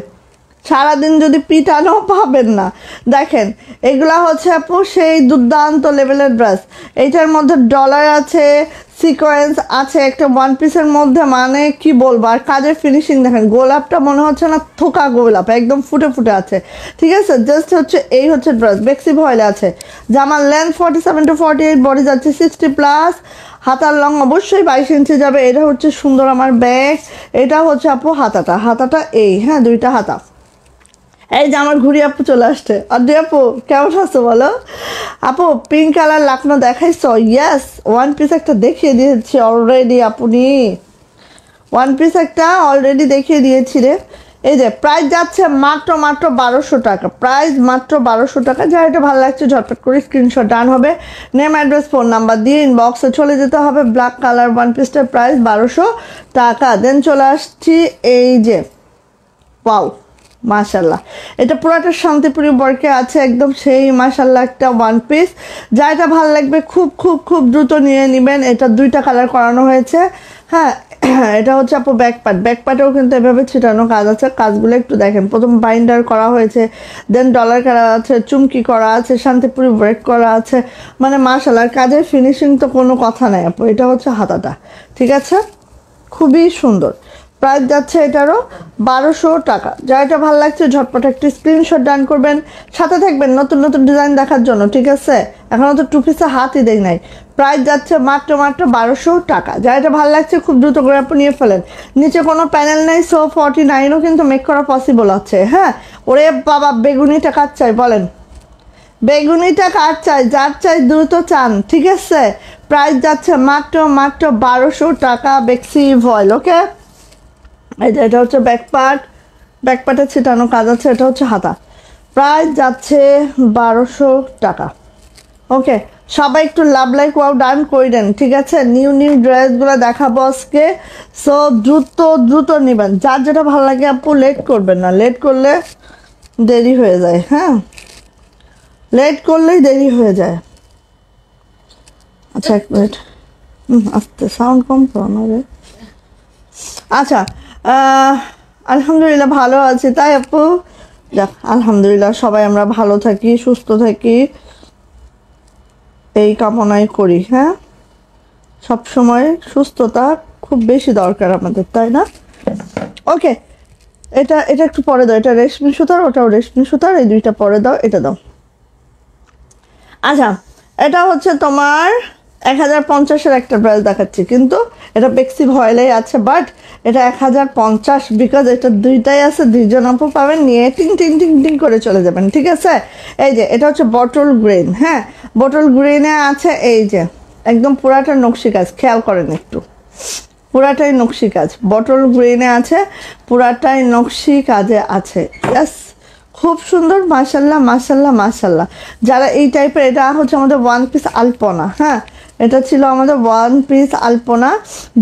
সারাদিন যদি পিটানো পাবেন না। দেখেন এগুলা হচ্ছে আপু সেই দুর্দান্ত লেভেলের ড্রেস। এইটার মধ্যে ডলার আছে, সিকোয়েন্স আছে একটা ওয়ান পিসের মধ্যে, মানে কি বলবো। আর কাজের ফিনিশিং দেখেন, গোলাপটা মনে হচ্ছে না থোকা গোলাপ, একদম ফুটে ফুটে আছে। ঠিক আছে, জাস্ট হচ্ছে এই হচ্ছে ড্রেস, বেক্সি ভয়েলে আছে। জামার লেন্থ 47 to 48, বডি যাচ্ছে 60+, হাতার লং অবশ্যই 22 ইঞ্চি যাবে। এটা হচ্ছে সুন্দর আমার ব্যাগ। এটা হচ্ছে আপু হাতাটা এই, হ্যাঁ দুইটা হাতা। এই যে আমার ঘুরি আপু চলে আসছে। আর আপু কেমন আছো বলো? আপু পিঙ্ক কালার লাকনো দেখাইছো? ইয়েস, ওয়ান পিস একটা দেখিয়ে দিয়েছি অলরেডি। আপনি ওয়ান পিস একটা অলরেডি দেখিয়ে দিয়েছি রে। এই যে প্রাইস যাচ্ছে মাত্র 1200 টাকা, প্রাইস মাত্র 1200 টাকা। যা এটা ভালো লাগছে ঝটপট করে স্ক্রিনশট ডান হবে, নেম অ্যাড্রেস ফোন নাম্বার দিয়ে ইনবক্সে চলে যেতে হবে। ব্ল্যাক কালার ওয়ান পিসটার প্রাইস 1200 টাকা। দেন চলে আসছি এই যে, ওয়াও মাশাল্লাহ, এটা পুরোটা শান্তিপুরি ওয়ার্কে আছে একদম সেই মাশাল্লাহ একটা ওয়ান পিস। যা এটা ভালো লাগবে খুব খুব খুব দ্রুত নিয়ে নেবেন। এটা দুইটা কালার করানো হয়েছে। হ্যাঁ এটা হচ্ছে আপু ব্যাকপার্টেও কিন্তু এভাবে ছিটানো কাজ আছে। কাজগুলো একটু দেখেন, প্রথম বাইন্ডার করা হয়েছে, দেন ডলার করা আছে, চুমকি করা আছে, শান্তিপুরি ওয়ার্ক করা আছে, মানে মাশাল্লাহ কাজের ফিনিশিং তো কোনো কথা নাই আপু। এটা হচ্ছে হাতাটা, ঠিক আছে, খুবই সুন্দর। প্রাইস যাচ্ছে এটারও 1200 টাকা। যা এটা ভালো লাগছে ঝটপট একটি স্ক্রিনশট ডান করবেন, সাথে থাকবেন নতুন নতুন ডিজাইন দেখার জন্য। ঠিক আছে, এখনও তো টু পিসে হাতই দেয় নাই। প্রাইস যাচ্ছে মাত্র 1200 টাকা। যা এটা ভালো লাগছে খুব দ্রুত করে আপনি নিয়ে ফেলেন। নিচে কোনো প্যানেল নেই, সো 49ও কিন্তু মেক করা পসিবল আছে। হ্যাঁ ওরে বাবা, বেগুনিটা কাট চাই বলেন, বেগুনিটা কাট চাই, যার চাই দ্রুত চান। ঠিক আছে, প্রাইস যাচ্ছে মাত্র 1200 টাকা, বেক্সি ভয়েল। ওকে, এটা হচ্ছে ব্যাকপার্টে ছিটানো কাজ আছে। এটা হচ্ছে হাতা, প্রাইস যাচ্ছে 1200 টাকা। ওকে, সবাই একটু লাভ লাইক ওয়াও ডান করে দেন। ঠিক আছে, নিউ ড্রেসগুলো দেখাবো আজকে, সো দ্রুত নেবেন। যার যেটা ভালো লাগে আপু, লেট করবেন না, লেট করলে দেরি হয়ে যায়। হ্যাঁ লেট করলেই দেরি হয়ে যায়। আচ্ছা এক মিনিট, আস্তে সাউন্ড কম করো না রে। আচ্ছা আলহামদুলিল্লাহ ভালো আছি, তাই আপু যাক আলহামদুলিল্লাহ সবাই আমরা ভালো থাকি, সুস্থ থাকি, এই কামনাই করি। হ্যাঁ সব সময় সুস্থতা খুব বেশি দরকার আমাদের, তাই না? ওকে, এটা একটু পরে দাও। এটা রেশমি সুতার, ওটাও রেশমি সুতার, এই দুইটা পরে দাও, এটা দাও। আচ্ছা এটা হচ্ছে তোমার 1050-এর একটা ড্রেস দেখাচ্ছি, কিন্তু এটা বেক্সি ভয়েলেই আছে, বাট এটা 1050 বিকজ এটা দুইটাই আছে। দুইজন আপু পাবেন, নিয়ে টিং টিং টিং টিং করে চলে যাবেন। ঠিক আছে, এই যে এটা হচ্ছে বটল গ্রিন। হ্যাঁ বটল গ্রিনে আছে এই যে একদম পুরাটা নকশি কাজ, খেয়াল করেন একটু, পুরাটাই নকশি কাজ। বটল গ্রিনে আছে, পুরাটাই নকশি কাজে আছে। ইয়াস, খুব সুন্দর, মাশাল্লাহ মাশাল্লাহ মাশাল্লাহ। যারা এই টাইপের, এটা হচ্ছে আমাদের ওয়ান পিস আলপনা। হ্যাঁ এটা ছিল আমাদের ওয়ান পিস আলপনা।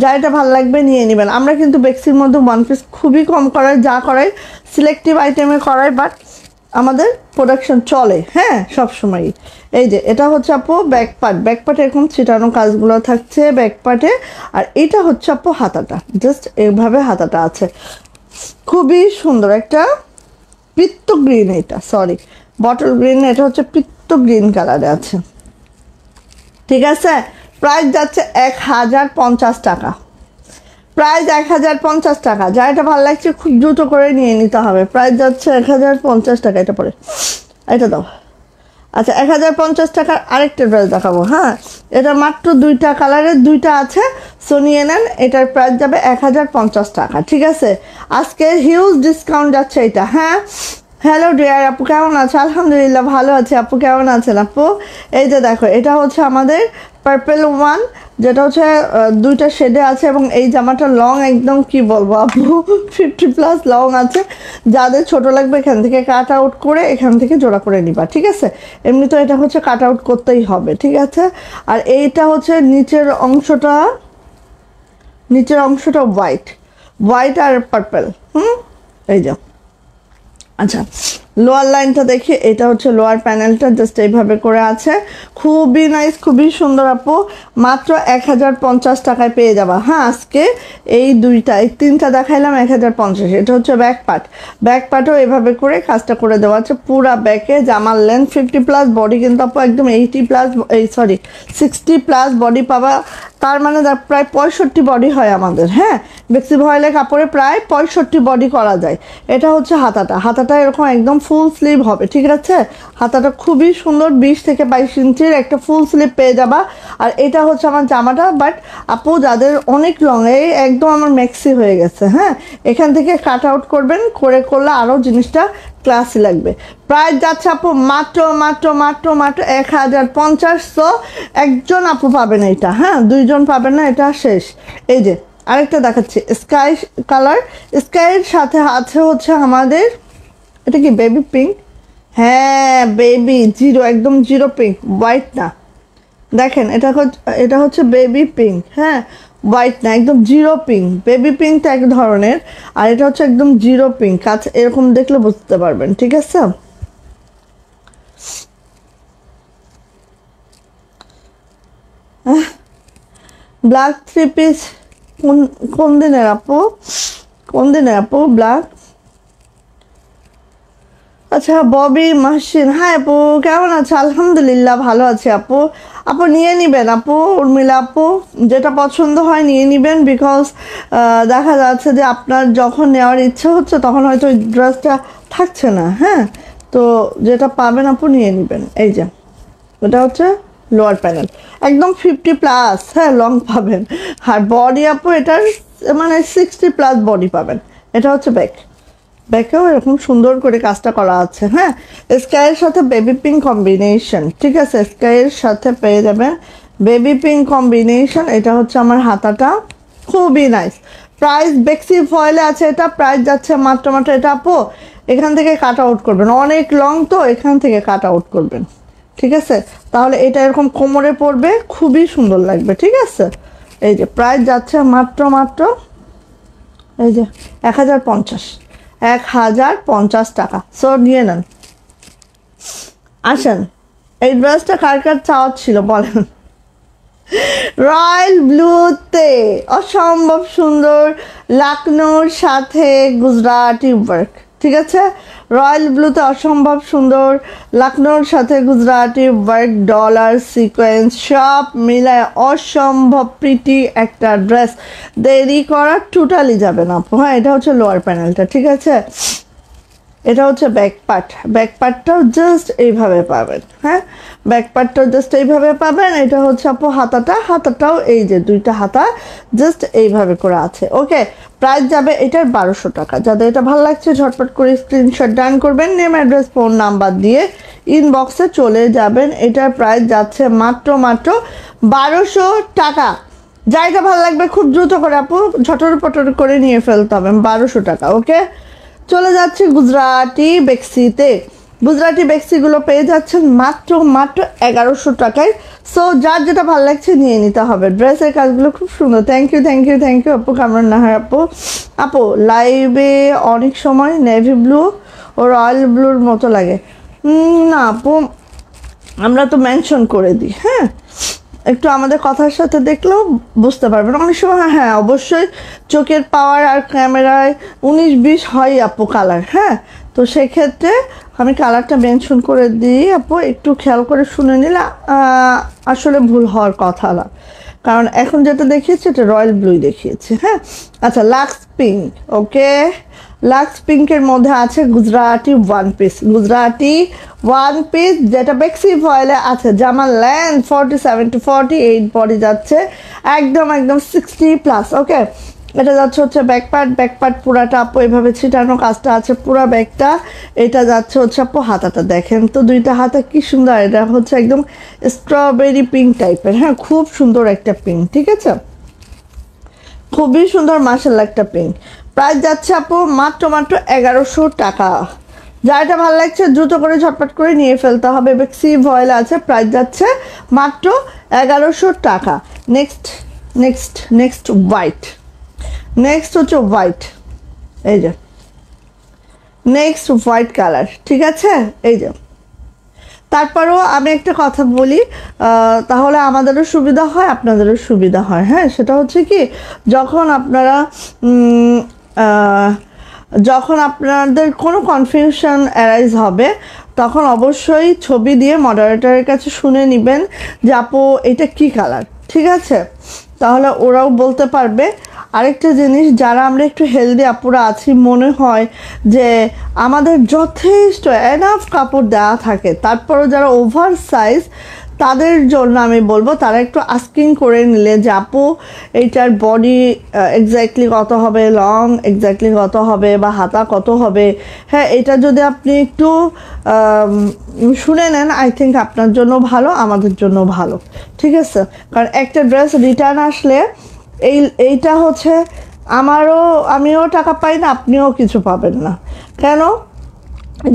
যা এটা ভালো লাগবে নিয়ে নেবেন। আমরা কিন্তু বেক্সির মধ্যে ওয়ান পিস খুবই কম করাই, যা করাই সিলেক্টিভ আইটেমে করাই, বাট আমাদের প্রোডাকশন চলে হ্যাঁ সবসময়ই। এই যে এটা হচ্ছে আপু ব্যাকপার্টে এরকম ছিটানো কাজগুলো থাকছে ব্যাকপার্টে। আর এটা হচ্ছে আপু হাতাটা, জাস্ট এইভাবে হাতাটা আছে, খুবই সুন্দর একটা পিত্ত গ্রিন। এটা সরি বটল গ্রিন, এটা হচ্ছে পিত্ত গ্রিন কালারে আছে। ঠিক আছে, প্রাইস যাচ্ছে 1050 টাকা, প্রাইস 1050 টাকা। যা এটা ভালো লাগছে খুব দ্রুত করে নিয়ে নিতে হবে। প্রাইস যাচ্ছে 1050 টাকা। এটা পরে এটা দাও। আচ্ছা 1050 টাকার আরেকটা ড্রেস দেখাবো। হ্যাঁ এটা মাত্র দুইটা কালারের, দুইটা আছে, সো নিয়ে নেন। এটার প্রাইস যাবে 1050 টাকা। ঠিক আছে, আজকে হিউজ ডিসকাউন্ট যাচ্ছে এটা। হ্যাঁ হ্যালো ডিয়ার আপু, কেমন আছে? আলহামদুলিল্লাহ ভালো আছে। আপু কেমন আছেন? আপু এই যে দেখো, এটা হচ্ছে আমাদের পার্পেল ওয়ান, যেটা হচ্ছে দুইটা শেডে আছে, এবং এই জামাটা লং একদম কি বলবো আপু 50+ লং আছে। যাদের ছোট লাগবে এখান থেকে কাট আউট করে এখান থেকে জোড়া করে নিবা। ঠিক আছে, এমনি তো এটা হচ্ছে কাট আউট করতেই হবে। ঠিক আছে, আর এইটা হচ্ছে নিচের অংশটা হোয়াইট আর পার্পেল। এই যে আচ্ছা লোয়ার লাইনটা দেখি, এটা হচ্ছে লোয়ার প্যানেলটা, জাস্ট এইভাবে করে আছে, খুবই নাইস, খুবই সুন্দর আপু। মাত্র 1050 টাকায় পেয়ে যাবা। হ্যাঁ, আজকে এই তিনটা দেখাইলাম 1050। এটা হচ্ছে ব্যাক পার্ট, ব্যাক পার্টও এভাবে করে কাজটা করে দেওয়া আছে পুরা ব্যাকে। জামার লেন্থ 50+, বডি কিন্তু আপু একদম 80+, 60+ বডি পাবা। তার মানে প্রায় 65 বডি হয় আমাদের। হ্যাঁ, বেক্সি ভয়েলের কাপড়ে প্রায় 65 বডি করা যায়। এটা হচ্ছে হাতাটা এরকম একদম ফুল স্লিভ হবে, ঠিক আছে? হাতাটা খুবই সুন্দর, 20 থেকে 22 ইঞ্চির একটা ফুল স্লিভ পেয়ে যাবা। আর এটা হচ্ছে আমার জামাটা, বাট আপু যাদের অনেক লং, এই একদম আমার ম্যাক্সি হয়ে গেছে। হ্যাঁ, এখান থেকে কাট আউট করবেন, করলে আরও জিনিসটা ক্লাসি লাগবে। প্রাইস যাচ্ছে আপু মাত্র 1050। তো একজন আপু পাবেন এটা, হ্যাঁ, দুইজন পাবেন না, এটা শেষ। এই যে আরেকটা দেখাচ্ছি, স্কাই কালার, স্কাইয়ের সাথে আছে হচ্ছে আমাদের, এটা কি বেবি পিঙ্ক? হ্যাঁ, বেবি জিরো, একদম জিরো পিঙ্ক, হোয়াইট না। দেখেন এটা হচ্ছে বেবি পিঙ্ক। হ্যাঁ, হোয়াইট না, একদম জিরো পিঙ্ক। বেবি পিঙ্কটা এক ধরনের, আর এটা হচ্ছে একদম জিরো পিঙ্ক। আচ্ছা, এরকম দেখলে বুঝতে পারবেন, ঠিক আছে? ব্ল্যাক 3 পিস কোন দিনের আপু? ব্ল্যাক? আচ্ছা, ববি মাহসিন, হ্যাঁ আপু, কেমন আছে? আলহামদুলিল্লাহ ভালো আছে আপু। আপু নিয়ে নিবেন আপু, উর্মিলা আপু, যেটা পছন্দ হয় নিয়ে নিবেন। বিকজ দেখা যাচ্ছে যে আপনার যখন নেওয়ার ইচ্ছে হচ্ছে তখন হয়তো ওই ড্রেসটা থাকছে না। হ্যাঁ, তো যেটা পাবেন আপু নিয়ে নিবেন। এই যে এটা হচ্ছে লোয়ার প্যানেল, একদম 50+। হ্যাঁ, লং পাবেন। আর বডি আপু এটার মানে 60+ বডি পাবেন। এটা হচ্ছে ব্যাকেও এরকম সুন্দর করে কাজটা করা আছে। হ্যাঁ, স্কাইয়ের সাথে বেবি পিঙ্ক কম্বিনেশন, ঠিক আছে? স্কাইয়ের সাথে পেয়ে যাবেন বেবি পিঙ্ক কম্বিনেশন। এটা হচ্ছে আমার হাতাটা, খুবই নাইস। প্রাইস বেক্সি ফয়েলে আছে, এটা প্রাইস যাচ্ছে মাত্র এটা আপু এখান থেকে কাট আউট করবেন, অনেক লং তো এখান থেকে কাট আউট করবেন, ঠিক আছে? তাহলে এটা এরকম কোমরে পড়বে, খুবই সুন্দর লাগবে, ঠিক আছে? এই যে প্রাইস যাচ্ছে মাত্র এই যে 1050 টাকা। সো নিয়ে নেন, আসেন। এই ড্রেসটা কার চাওয়ার ছিল বলেন? রয়্যাল ব্লুতে অসম্ভব সুন্দর, লাকনোর সাথে গুজরাটি ওয়ার্ক, ঠিক আছে? রয়্যাল ব্লুতে অসম্ভব সুন্দর, লাকনোর সাথে গুজরাটি ওয়ার্ক, ডলার সিকোয়েন্স সব মিলায় অসম্ভব প্রিটি একটা ড্রেস। দেরি করা টোটালি যাবে না আপু। হ্যাঁ, এটা হচ্ছে লোয়ার প্যানেলটা, ঠিক আছে? এটা হচ্ছে ব্যাক পার্টটাও জাস্ট এইভাবে পাবেন। হ্যাঁ, ব্যাক পার্টটাও জাস্ট এইভাবে পাবেন। এটা হচ্ছে আপু হাতাটাও এই যে দুইটা হাতা জাস্ট এইভাবে করে আছে। ওকে, প্রাইস যাবে এটার 1200 টাকা। যাদের এটা ভালো লাগছে ঝটপট করে স্ক্রিনশট ডান করবেন, নেম অ্যাড্রেস ফোন নাম্বার দিয়ে ইনবক্সে চলে যাবেন। এটার প্রাইস যাচ্ছে মাত্র 1200 টাকা। যা এটা ভালো লাগবে খুব দ্রুত করে আপু ঝটর পটর করে নিয়ে ফেলতে হবে। 1200 টাকা। ওকে, চলে যাচ্ছে গুজরাটি বেক্সিতে। গুজরাটি বেক্সিগুলো পেয়ে যাচ্ছেন মাত্র 1100 টাকায়। সো যার যেটা ভালো লাগছে নিয়ে নিতে হবে। ড্রেসের কাজগুলো খুব সুন্দর। থ্যাংক ইউ আপু, কামরান নাহার আপু লাইভে অনেক সময় নেভি ব্লু ও রয়্যাল ব্লুর মতো লাগে। না আপু, আমরা তো মেনশন করে দিই। হ্যাঁ, একটু আমাদের কথার সাথে দেখলেও বুঝতে পারবেন। অনেক সময় হ্যাঁ অবশ্যই চোখের পাওয়ার আর ক্যামেরায় 19-20 হয় আপু কালার। হ্যাঁ, তো সেক্ষেত্রে আমি কালারটা মেনশন করে দিই আপু, একটু খেয়াল করে শুনে নিলে আসলে ভুল হওয়ার কথা না, কারণ এখন যেটা দেখিয়েছি এটা রয়্যাল ব্লুই দেখিয়েছি। হ্যাঁ, আচ্ছা, লাক্স পিঙ্ক। ওকে, লাক্স পিঙ্কের মধ্যে আছে গুজরাটি ওয়ান পিস যেটা বেক্সি ফয়েলে আছে। জামার লেন্থ 47 to 48 বডি যাচ্ছে, একদম 60+। ওকে, এটা যাচ্ছে হচ্ছে ব্যাক পার্ট পুরাটা আপু এভাবে ছিটানো কাজটা আছে পুরা ব্যাগটা। এটা যাচ্ছে হচ্ছে আপু হাতাটা দেখেন তো, দুইটা হাতা কি সুন্দর। এটা হচ্ছে একদম স্ট্রবেরি পিঙ্ক টাইপের। হ্যাঁ, খুব সুন্দর একটা পিঙ্ক, ঠিক আছে? খুবই সুন্দর মাশাআল্লাহ একটা পিঙ্ক। প্রাইস যাচ্ছে আপু মাত্র 1100 টাকা। যা এটা ভালো লাগছে দ্রুত করে ঝটপট করে নিয়ে ফেলতে হবে। বেক্সি ভয়েল আছে, প্রাইস যাচ্ছে মাত্র 1100 টাকা। Next white. এই যে নেক্সট হোয়াইট কালার, ঠিক আছে। এই যে তারপরেও আমি একটা কথা বলি, তাহলে আমাদেরও সুবিধা হয় আপনাদেরও সুবিধা হয়। হ্যাঁ, সেটা হচ্ছে কি, যখন আপনারা যখন আপনাদের কোনো কনফিউশন অ্যারাইজ হবে তখন অবশ্যই ছবি দিয়ে মডারেটরের কাছে শুনে নেবেন যে আপু এটা কী কালার, ঠিক আছে। তাহলে ওরাও বলতে পারবে। আরেকটা জিনিস, যারা আমরা একটু হেলদি আপুরা আছি, মনে হয় যে আমাদের যথেষ্ট এনাফ কাপড় দেওয়া থাকে, তারপরও যারা ওভার সাইজ তাদের জন্য আমি বলবো তারা একটু আস্কিং করে নিলে যে আপু এইটার বডি এক্স্যাক্টলি কত হবে, লং এক্স্যাক্টলি কত হবে, বা হাতা কত হবে। হ্যাঁ, এটা যদি আপনি একটু শুনে নেন, আই থিঙ্ক আপনার জন্য ভালো, আমাদের জন্য ভালো, ঠিক আছে। কারণ একটা ড্রেস রিটার্ন আসলে এইটা হচ্ছে আমিও টাকা পাই না, আপনিও কিছু পাবেন না। কেন?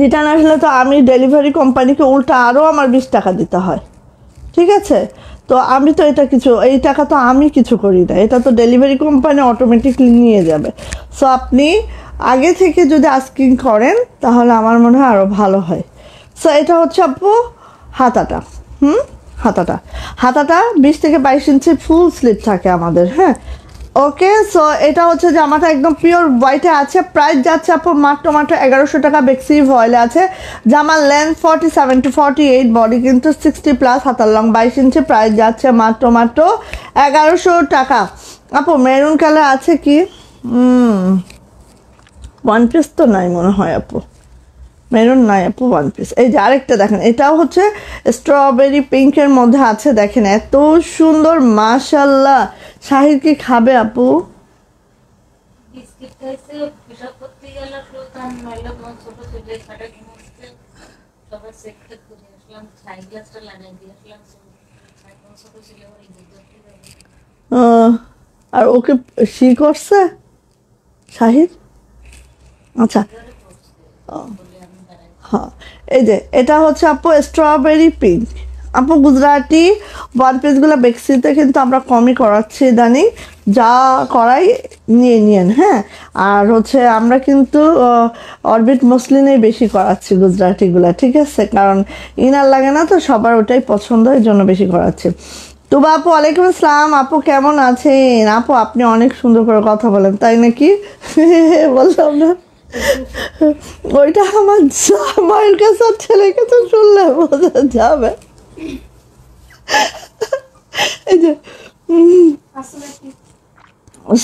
রিটার্ন আসলে তো আমি ডেলিভারি কোম্পানিকে উল্টা আরও আমার 20 টাকা দিতে হয়, ঠিক আছে। তো আমি তো এই টাকা তো আমি কিছু করি না, এটা তো ডেলিভারি কোম্পানি অটোমেটিকলি নিয়ে যাবে। সো আপনি আগে থেকে যদি আস্কিং করেন তাহলে আমার মনে হয় আরও ভালো হয়। সো এটা হচ্ছে আপু হাতাটা। হাতাটা 20 থেকে 22 ইঞ্চি ফুল স্লিভ থাকে আমাদের। হ্যাঁ, ওকে। সো এটা হচ্ছে জামাটা একদম পিওর হোয়াইটে আছে। প্রাইস যাচ্ছে আপু মাত্র 1100 টাকা। বেক্সি ভয়েলে আছে। জামার লেন্থ 47 to 48, বডি কিন্তু 60+, হাতার লং 22 ইঞ্চি। প্রাইস যাচ্ছে মাত্র 1100 টাকা। আপু মেরুন কালার আছে কি? ওয়ান পিস তো নাই মনে হয় আপু, মেরুন নাই আপু, ওয়ান পিস। এই যে আরেকটা দেখেন, এটাও হচ্ছে স্ট্রবেরি পিঙ্কের মধ্যে আছে। দেখেন এত সুন্দর, মাশাল্লাহ। শাহির কি খাবে আপু? আর ওকে শি করছে শাহির? আচ্ছা, হ্যাঁ। এই যে এটা হচ্ছে আপু স্ট্রবেরি পিঙ্ক। আপু গুজরাটি ওয়ান পিসগুলো বেক্সিতে কিন্তু আমরা কমই করাচ্ছি ইদানিং, যা করাই নিয়ে নিয়েন। হ্যাঁ, আর হচ্ছে আমরা কিন্তু অরবিট মসলিনেই বেশি করাচ্ছি গুজরাটিগুলো, ঠিক আছে। কারণ ইনার লাগে না তো, সবার ওটাই পছন্দ, এর জন্য বেশি করাচ্ছি। তুবা আপু ওয়ালাইকুম আসসালাম। আপু কেমন আছেন? আপু আপনি অনেক সুন্দর করে কথা বলেন, তাই নাকি? বললাম না, ওইটা আমার মায়ের কাছে আর ছেলের কাছে শুনলে বোঝা যাবে। এই যে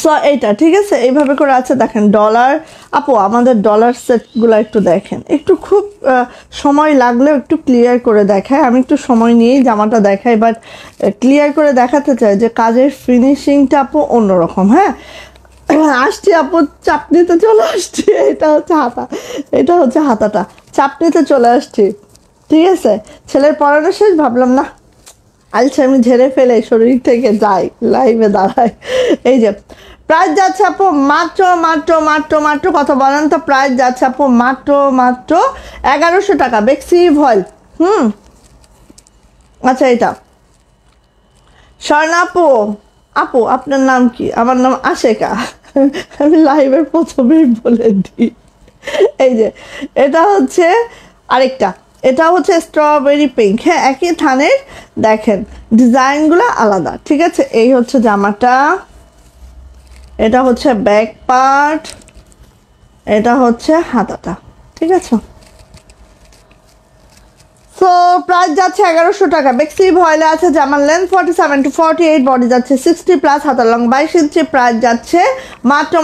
সো এইটা ঠিক আছে, এইভাবে করে আছে। দেখেন ডলার, আপু আমাদের ডলার সেটগুলো একটু দেখেন, একটু খুব সময় লাগলেও একটু ক্লিয়ার করে দেখায়। আমি একটু সময় নিয়েই জামাটা দেখাই, বাট ক্লিয়ার করে দেখাতে চাই যে কাজের ফিনিশিংটা আপু অন্যরকম। হ্যাঁ, আসছি আপু, চাপনিতে চলে আসছি। এটা হচ্ছে হাতাটা, চাপনিতে চলে আসছি, ঠিক আছে। ছেলের পড়ানো শেষ, ভাবলাম না আলছে আমি ঝেড়ে ফেলে শরীর থেকে যাই, লাইভে দাঁড়াই। এই যে প্রাইস যাচ্ছে আপু মাত্র কত বলেন তো? প্রাইস যাচ্ছে আপু মাত্র 1100 টাকা। বেক্সি ভয়েল। আচ্ছা, এটা স্বর্ণা আপু আপনার নাম কি? আমার নাম আশেকা। আমি লাইভের প্রথমেই বলে দিই। এই যে এটা হচ্ছে আরেকটা, এটা হচ্ছে স্ট্রবেরি পিঙ্ক। হ্যাঁ, একই থানের, দেখেন ডিজাইনগুলো আলাদা, ঠিক আছে। এই হচ্ছে জামাটা, এটা হচ্ছে ব্যাক পার্ট, এটা হচ্ছে হাতাটা, ঠিক আছে। সো প্রাইস যাচ্ছে 1100 টাকা। বেক্সি ভয়েলে আছে। জামার লেন্থ 47 to 48, বডি যাচ্ছে 60+, হাতার লং 22 ইঞ্চি। প্রাইস যাচ্ছে মাত্র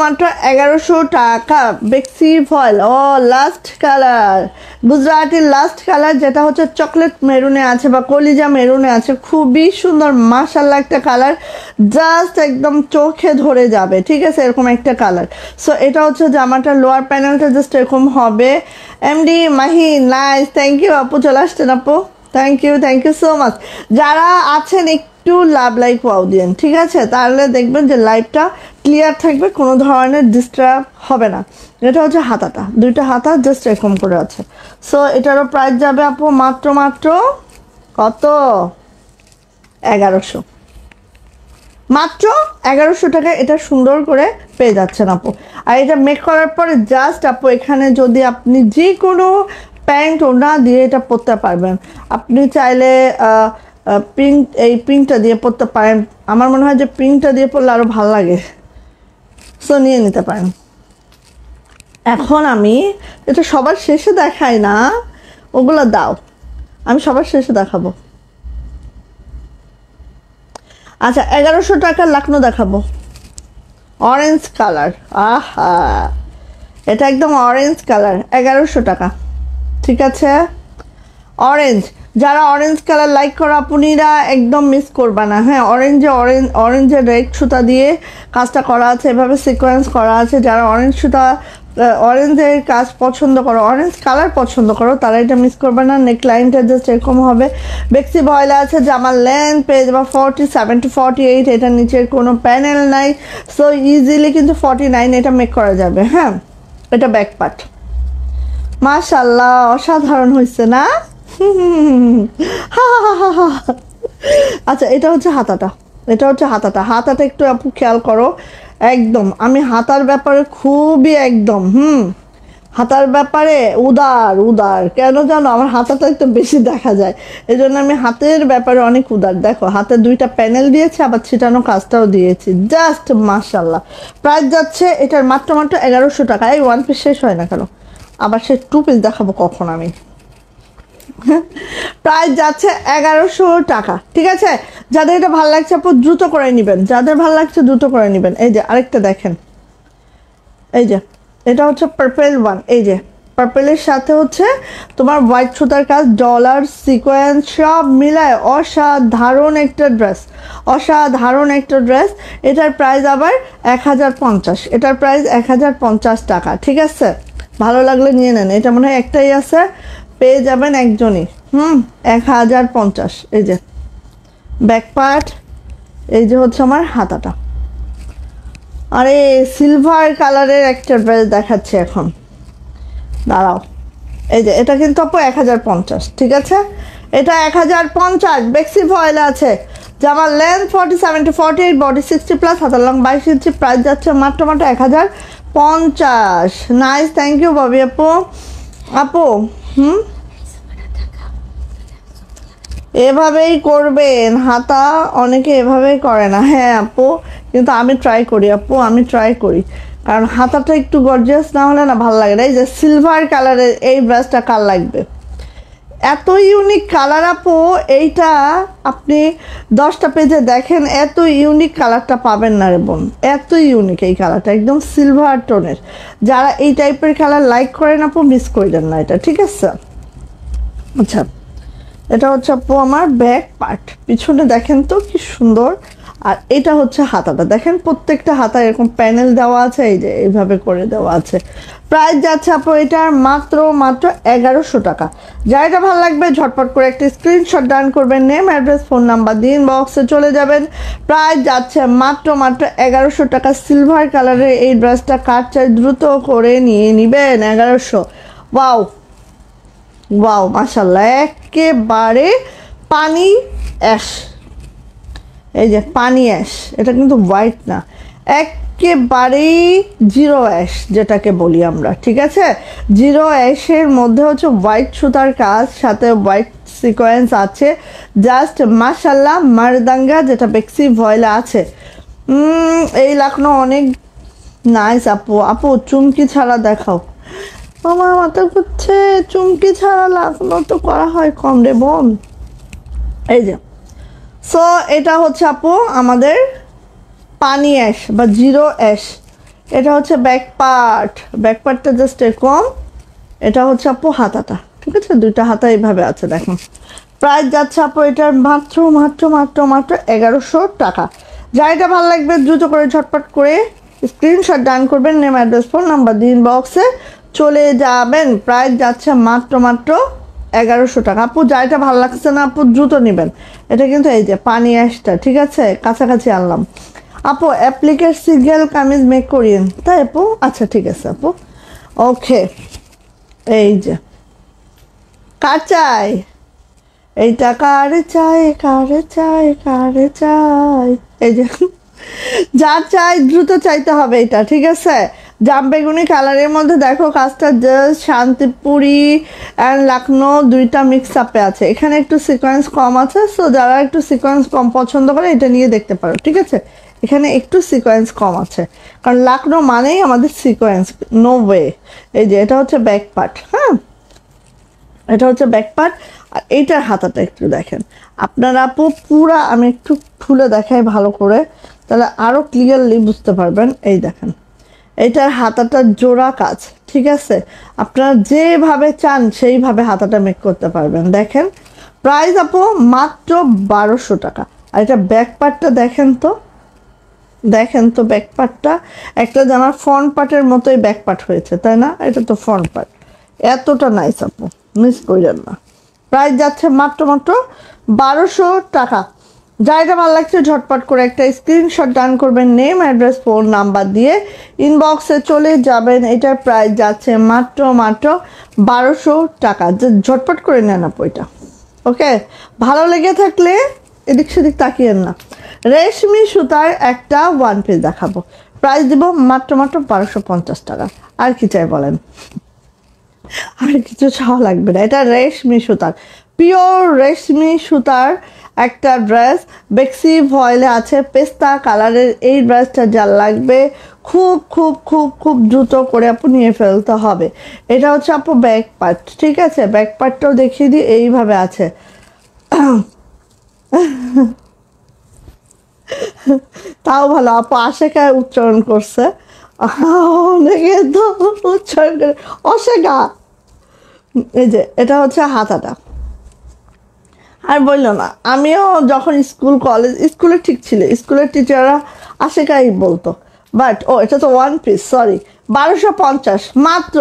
1100 টাকা। বেক্সি ভয়েল। ও লাস্ট কালার, গুজরাটির লাস্ট কালার, যেটা হচ্ছে চকলেট মেরুনে আছে বা কলিজা মেরুনে আছে। খুবই সুন্দর, মাশাল্লাহ একটা কালার, জাস্ট একদম চোখে ধরে যাবে, ঠিক আছে, এরকম একটা কালার। সো এটা হচ্ছে জামাটার লোয়ার প্যানেলটা জাস্ট এরকম হবে। MD Mahi, nice, thank you আপু, চলে আসছেন আপু, থ্যাংক ইউ সো মাচ। যারা আছেন একটু লাইক ওয়াও দিন, ঠিক আছে, তাহলে দেখবেন যে লাইভটা ক্লিয়ার থাকবে, কোনো ধরনের ডিস্টার্ব হবে না। এটা হচ্ছে হাতাটা, দুইটা হাতা জাস্ট এরকম করে আছে। সো এটারও প্রাইস যাবে আপু মাত্র কত? 1100। মাত্র 1100 টাকা এটা সুন্দর করে পেয়ে যাচ্ছেন আপু। আর এটা মেক করার পরে জাস্ট আপু এখানে যদি আপনি যে কোনো প্যান্ট ওড়না দিয়ে এটা পরতে পারবেন। আপনি চাইলে প্রিন্ট এই প্রিন্টটা দিয়ে পরতে পারেন, আমার মনে হয় যে প্রিন্টটা দিয়ে পরলে আরও ভালো লাগে, সো নিয়ে নিতে পারেন। এখন আমি এটা সবার শেষে দেখাই না, ওগুলো দাও, আমি সবার শেষে দেখাবো। আচ্ছা 1100 টাকার লাকনো দেখাবো, অরেঞ্জ কালার। আহা, এটা একদম অরেঞ্জ কালার, 1100 টাকা। ঠিক আছে, অরেঞ্জ, যারা অরেঞ্জ কালার লাইক করা আপুনিরা একদম মিস করবা না। হ্যাঁ, অরেঞ্জের রেড সুতা দিয়ে কাজটা করা আছে, এভাবে সিকোয়েন্স করা আছে। যারা অরেঞ্জ সুতা অরেঞ্জের কাজ পছন্দ করো, অরেঞ্জ কালার পছন্দ করো, তারা এটা মিস করবে না। নেক লাইনটা জাস্ট এরকম হবে, বেক্সি ভয়েলে আছে, জামার লেন্থ পেয়ে যাবা 47 to 48। এটা নিচের কোনো প্যানেল নাই, সো ইজিলি কিন্তু 49 এটা মেক করা যাবে। হ্যাঁ, এটা ব্যাক পার্ট, মাশাআল্লাহ অসাধারণ হয়েছে না? আচ্ছা এটা হচ্ছে হাতাটা, এটা হচ্ছে হাতাটা। হাতাটা একটু আপু খেয়াল করো, একদম আমি হাতার ব্যাপারে খুবই একদম হাতার ব্যাপারে উদার উদার কেন জানো, আমার হাতাটা একটু বেশি দেখা যায়, এই জন্য আমি হাতের ব্যাপারে অনেক উদার। দেখো হাতে দুইটা প্যানেল দিয়েছে, আবার ছিটানো কাজটাও দিয়েছি, জাস্ট মাশাআল্লাহ। প্রাইস যাচ্ছে এটার মাত্র 1100 টাকা। এই ওয়ান পিস শেষ হয় না কেন, আবার সে টু পিস দেখাবো কখন আমি। প্রাইস যাচ্ছে 1100 টাকা। ঠিক আছে, যাদের এটা ভালো লাগছে আপু দ্রুত করে নেবেন, যাদের ভালো লাগছে দ্রুত করে নেবেন। এই যে আরেকটা দেখেন, এই যে এটা হচ্ছে পার্পেল ওয়ান। এই যে পার্পেলের সাথে হচ্ছে তোমার হোয়াইট সুতার কাজ, ডলার সিকোয়েন্স সব মিলায় অসাধারণ একটা ড্রেস, অসাধারণ একটা ড্রেস। এটার প্রাইস আবার 1050, এটার প্রাইস 1050 টাকা। ঠিক আছে, ভালো লাগলে নিয়ে নেন, এটা মনে হয় একটাই আছে, পেয়ে যাবেন একজনই। 1050। এই যে ব্যাক পার্ট, এই যে হচ্ছে আমার হাতাটা। আরে সিলভার কালারের একটা ড্রেস দেখাচ্ছে এখন, দাঁড়াও। এই যে এটা কিন্তু আপু 1050। ঠিক আছে, এটা 1050, বেক্সি ভয়েল আছে। জামার লেন্থ 47 to 48, বডি 60 প্লাস, হাতার লং 22 ইঞ্চি। প্রাইস যাচ্ছে মাত্র 1050। নাইস, থ্যাংক ইউ ববি আপু। আপু এভাবেই করবেন, হাতা অনেকে এভাবেই করে না। হ্যাঁ আপু, কিন্তু আমি ট্রাই করি আপু, আমি ট্রাই করি, কারণ হাতাটা একটু গর্জিয়াস না হলে না ভালো লাগে না। এই যে সিলভার কালারের এই ব্রাশটা কার লাগবে, এত ইউনিক কালার আপু, এইটা আপনি 10টা পেজে দেখেন, এত ইউনিক কালারটা পাবেন না রে বোন, এত ইউনিক এই কালারটা, একদম সিলভার টোনের। যারা এই টাইপের কালার লাইক করেন আপু মিস করেন না এটা। ঠিক আছে, আচ্ছা এটা হচ্ছে আপু আমার ব্যাক পার্ট, পিছনে দেখেন তো কি সুন্দর। আর এটা হচ্ছে হাতাটা, দেখেন প্রত্যেকটা হাতা এরকম প্যানেল দেওয়া আছে, এই যে এইভাবে করে দেওয়া আছে। প্রাইস যাচ্ছে আপু এটার মাত্র 1100 টাকা। যার এটা ভালো লাগবে ঝটপট করে একটা স্ক্রিনশট ডান করবেন, নেম অ্যাড্রেস ফোন নাম্বার দিন, বক্সে চলে যাবেন। প্রাইস যাচ্ছে মাত্র 1100 টাকা। সিলভার কালারের এই ড্রেসটা কার চাই দ্রুত করে নিয়ে নিবেন, 1100। ওয়াও ওয়াও মাশাআল্লাহ, একেবারে পানি অ্যাশ, এই যে পানি অ্যাশ, এটা কিন্তু হোয়াইট না, একেবারেই জিরো অ্যাশ যেটাকে বলি আমরা। ঠিক আছে, জিরো অ্যাশের মধ্যে হচ্ছে হোয়াইট সুতার কাজ, সাথে হোয়াইট সিকোয়েন্স আছে, জাস্ট মাশাআল্লাহ মারদাঙ্গা, যেটা বেক্সি ভয়েলে আছে। এই লাকনো অনেক নাইস আপু। আপু চুমকি ছাড়া দেখাও, আমার মাথা ঘুরছে, চুমকি ছাড়া লাকনো তো করা হয় কম রে বোন। এই যে সো এটা হচ্ছে আপু আমাদের পানি অ্যাশ বা জিরো অ্যাশ। এটা হচ্ছে ব্যাক পার্ট, ব্যাক পার্টটা জাস্ট এরকম। এটা হচ্ছে আপু হাতাটা। ঠিক আছে, দুইটা হাতা এইভাবে আছে দেখুন। প্রাইস যাচ্ছে আপু এটার মাত্র মাত্র মাত্র মাত্র 1100 টাকা। যা এটা ভালো লাগবে দ্রুত করে ঝটপট করে স্ক্রিনশট ডান করবেন, নেম অ্যাড্রেস ফোন নাম্বার দিন, বক্সে চলে যাবেন। প্রাইস যাচ্ছে মাত্র মাত্র 1100 টাকা। আপু যা এটা ভালো লাগছে না আপু দ্রুত নেবেন। এটা কিন্তু এই যে পানি অ্যাশটা, ঠিক আছে, কাছাকাছি আনলাম। আপু অ্যাপ্লিকের সিঙ্গেল কামিজ মেক করিয়েন, তাই আপু? আচ্ছা ঠিক আছে আপু, ওকে। এই যে কার চাই এইটা, কারে চাই কারে চাই কারে চাই, এই যে যার চাই দ্রুত চাইতে হবে এটা, ঠিক আছে। জাম বেগুনি কালারের মধ্যে দেখো কাজটা জাস্ট শান্তিপুরি অ্যান্ড লখনৌ দুইটা মিক্স আপে আছে। এখানে একটু সিকোয়েন্স কম আছে, সো যারা একটু সিকোয়েন্স কম পছন্দ করে এটা নিয়ে দেখতে পারো, ঠিক আছে। এখানে একটু সিকোয়েন্স কম আছে, কারণ লখনৌ মানেই আমাদের সিকোয়েন্স, নো ওয়ে। এই যে এটা হচ্ছে ব্যাক পার্ট, হ্যাঁ এটা হচ্ছে ব্যাক পার্ট। আর এইটার হাতাটা একটু দেখেন আপনারা আপু, পুরা আমি একটু খুলে দেখাই ভালো করে, তাহলে আরও ক্লিয়ারলি বুঝতে পারবেন। এই দেখেন এইটার হাতাটা জোড়া কাজ, ঠিক আছে। আপনারা যেভাবে চান সেইভাবে হাতাটা মেক করতে পারবেন। দেখেন প্রাইস আপু মাত্র 1200 টাকা। আর এটা ব্যাক পার্টটা দেখেন তো, দেখেন তো ব্যাক পার্টটা একটা জামার ফ্রন্ট পার্টের মতোই ব্যাক পার্ট হয়েছে, তাই না? এটা তো ফ্রন্ট পার্ট, এতটা নাইস আপু, মিস করেন না। প্রাইস যাচ্ছে মাত্র 1200 টাকা। যা এটা ভালো লাগছে ঝটপট করে একটা স্ক্রিনশট ডান করবেন, নেম অ্যাড্রেস ফোন নাম্বার দিয়ে ইনবক্সে চলে যাবেন। এটার প্রাইস যাচ্ছে মাত্র 1200 টাকা। ঝটপট করে নেন আপু এটা, ওকে। ভালো লেগে থাকলে এদিক সেদিক তাকিয়েন না। রেশমি সুতার একটা ওয়ান পিস দেখাবো, প্রাইস দিব মাত্র 1250 টাকা। আর কি চাই বলেন, আর কিছু চাওয়া লাগবে না। এটা রেশমি সুতার, পিওর রেশমি সুতার একটা ড্রেস, বেক্সি ভয়েলে আছে, পেস্তা কালারের। এই ড্রেসটা যা লাগবে খুব খুব খুব খুব দ্রুত করে আপু নিয়ে ফেলতে হবে। এটা হচ্ছে আপু ব্যাক পার্ট, ঠিক আছে। ব্যাক পার্টটাও দেখিয়ে দিই, এইভাবে আছে। তাও ভালো আপু আশেকায় উচ্চারণ করছে, অনেকে তো উচ্চারণ করে অশেখা। এই যে এটা হচ্ছে হাতাটা। আর বললো না, আমিও যখন স্কুলে ঠিক ছিল, স্কুলের টিচাররা আশেকাই বলতো, বাট এটা তো ওয়ান পিস, সরি 1250 মাত্র।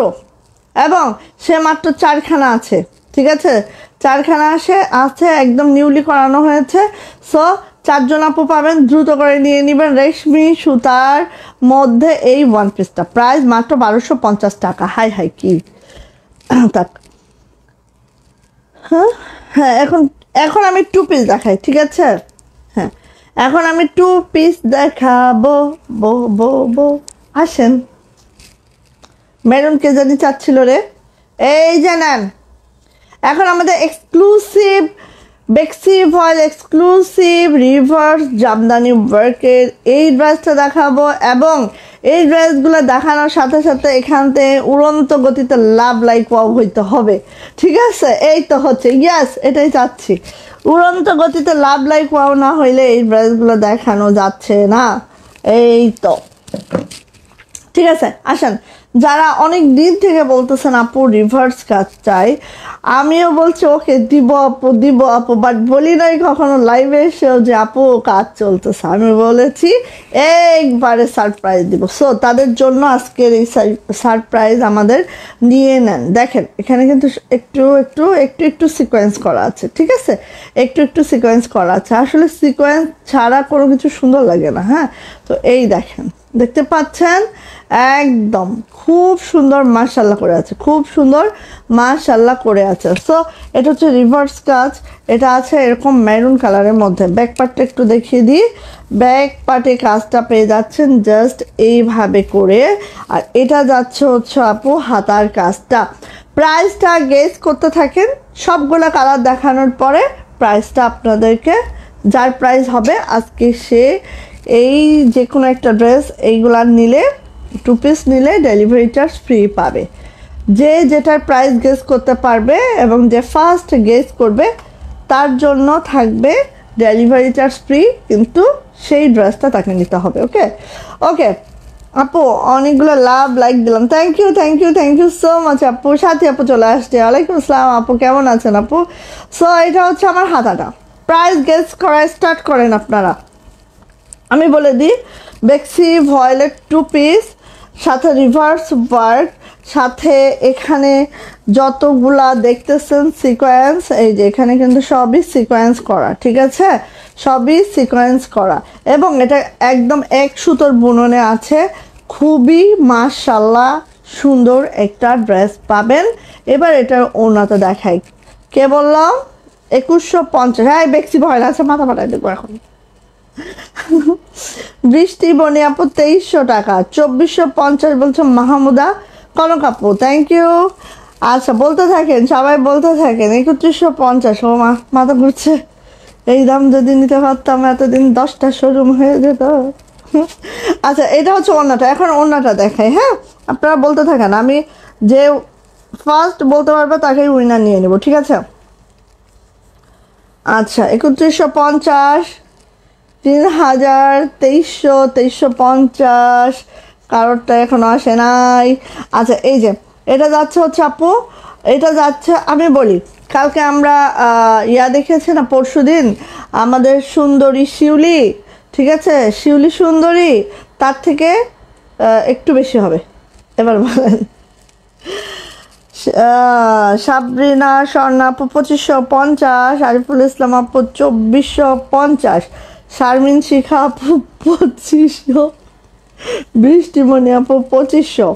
এবং সে মাত্র 4খানা আছে, ঠিক আছে। 4খানা আছে একদম নিউলি করানো হয়েছে। সো 4জন আপু পাবেন, দ্রুত করে নিয়ে নেবেন। রেশমি সুতার মধ্যে এই ওয়ান পিসটা প্রাইস মাত্র 1250 টাকা। হাই হাই কি তাক। হ্যাঁ হ্যাঁ, এখন আমি 2 পিস দেখাই, ঠিক আছে। হ্যাঁ এখন আমি 2 পিস দেখাবো, বো বো বো। আসেন, মেরুন কে জানি চাচ্ছিল রে, এই যে নেন। এখন আমাদের এক্সক্লুসিভ বেক্সি ভয়েল এক্সক্লুসিভ রিভার্স জামদানি ওয়ার্কের এই ড্রেসটা দেখাবো। এবং এই ড্রেসগুলো দেখানোর সাথে সাথে এখান থেকে উড়ন্ত গতিতে লাভ লাইক ওয়াও হইতে হবে, ঠিক আছে। এই তো হচ্ছে, ইয়াস এটাই চাচ্ছি। উড়ন্ত গতিতে লাভ লাইক ওয়াও না হইলে এই ড্রেসগুলো দেখানো যাচ্ছে না। এই তো ঠিক আছে। আসেন, যারা অনেক দিন থেকে বলতেছেন আপু রিভার্স কাজ চাই, আমিও বলছি ওকে দিব আপু, বাট বলি নাই কখনো লাইভে এসেও যে আপু কাজ চলতেছে। আমি বলেছি একবারে সারপ্রাইজ দিব। সো তাদের জন্য আজকের এই সারপ্রাইজ আমাদের নিয়ে নেন। দেখেন এখানে কিন্তু একটু সিকোয়েন্স করা আছে, ঠিক আছে। একটু সিকোয়েন্স করা আছে, আসলে সিকোয়েন্স ছাড়া কোনো কিছু সুন্দর লাগে না। হ্যাঁ, তো এই দেখেন, দেখতে পাচ্ছেন একদম খুব সুন্দর মাশাআল্লাহ করে আছে, খুব সুন্দর মাশাআল্লাহ করে আছে। সো এটা হচ্ছে রিভার্স কাজ, এটা আছে এরকম মেরুন কালারের মধ্যে। ব্যাক পার্টটা একটু দেখিয়ে দিই, ব্যাক পার্টে কাজটা পেয়ে যাচ্ছেন জাস্ট এইভাবে করে। আর এটা যাচ্ছে হচ্ছে আপু হাতার কাজটা। প্রাইসটা গেস করতে থাকেন, সবগুলা কালার দেখানোর পরে প্রাইসটা আপনাদেরকে, যার প্রাইস হবে আজকে সে এই যে কোনো একটা ড্রেস এইগুলার নিলে 2 পিস নিলে ডেলিভারি চার্জ ফ্রি পাবে। যে যেটার প্রাইস গেস করতে পারবে এবং যে ফার্স্ট গেস করবে তার জন্য থাকবে ডেলিভারি চার্জ ফ্রি, কিন্তু সেই ড্রেসটা তাকে নিতে হবে। ওকে ওকে আপু, অনেকগুলো লাইক দিলাম, থ্যাংক ইউ সো মাচ আপু। সাথী আপু চলে আসছে, ওয়ালাইকুম আসসালাম আপু, কেমন আছেন আপু? সো এটা হচ্ছে আমার হাতাটা। প্রাইস গেস করা স্টার্ট করেন আপনারা। আমি বলে দিই, বেক্সি ভয়েলেট 2 পিস, সাথে রিভার্স ওয়ার্ক, সাথে এখানে যতগুলা দেখতেছেন সিকোয়েন্স, এই যে এখানে কিন্তু সবই সিকোয়েন্স করা, ঠিক আছে, সবই সিকোয়েন্স করা। এবং এটা একদম এক সুতোর বুননে আছে, খুবই মাশাআল্লাহ সুন্দর একটা ড্রেস পাবেন। এবার এটার ওড়নাটা দেখাই, কে বললাম 2150। হ্যাঁ বেক্সি ভয়েল আছে, মাথা ফাটাই দেবো এখন। বৃষ্টি বনি আপু 2300 টাকা, 2450 বলছে মাহমুদা কনক আপু, থ্যাংক ইউ। আচ্ছা বলতে থাকেন, সবাই বলতে থাকেন। 3150, ও মাথা ঘুরছে। এই দাম যদি নিতে পারতাম এতদিন 10টা শোরুম হয়ে যেত। আচ্ছা এটা হচ্ছে ওড়নাটা, এখন ওড়নাটা দেখাই। হ্যাঁ আপনারা বলতে থাকেন, আমি যে ফার্স্ট বলতে পারবে তাকেই উইনার নিয়ে নেব, ঠিক আছে? আচ্ছা 3150, 3000, 2300, 2350, কারোরটা এখনো আসে নাই। আচ্ছা এই যে এটা যাচ্ছে হচ্ছে আপু, এটা যাচ্ছে, আমি বলি কালকে আমরা ইয়া দেখেছি না, পরশুদিন আমাদের সুন্দরী শিউলি, ঠিক আছে, শিউলি সুন্দরী, তার থেকে একটু বেশি হবে। এবার বলেন। সাবরিনা স্বর্ণা আপু 2550, আরিফুল ইসলাম আপু 2450, শারমিন শিখা আপু 2500, বৃষ্টিমণি আপু 2500।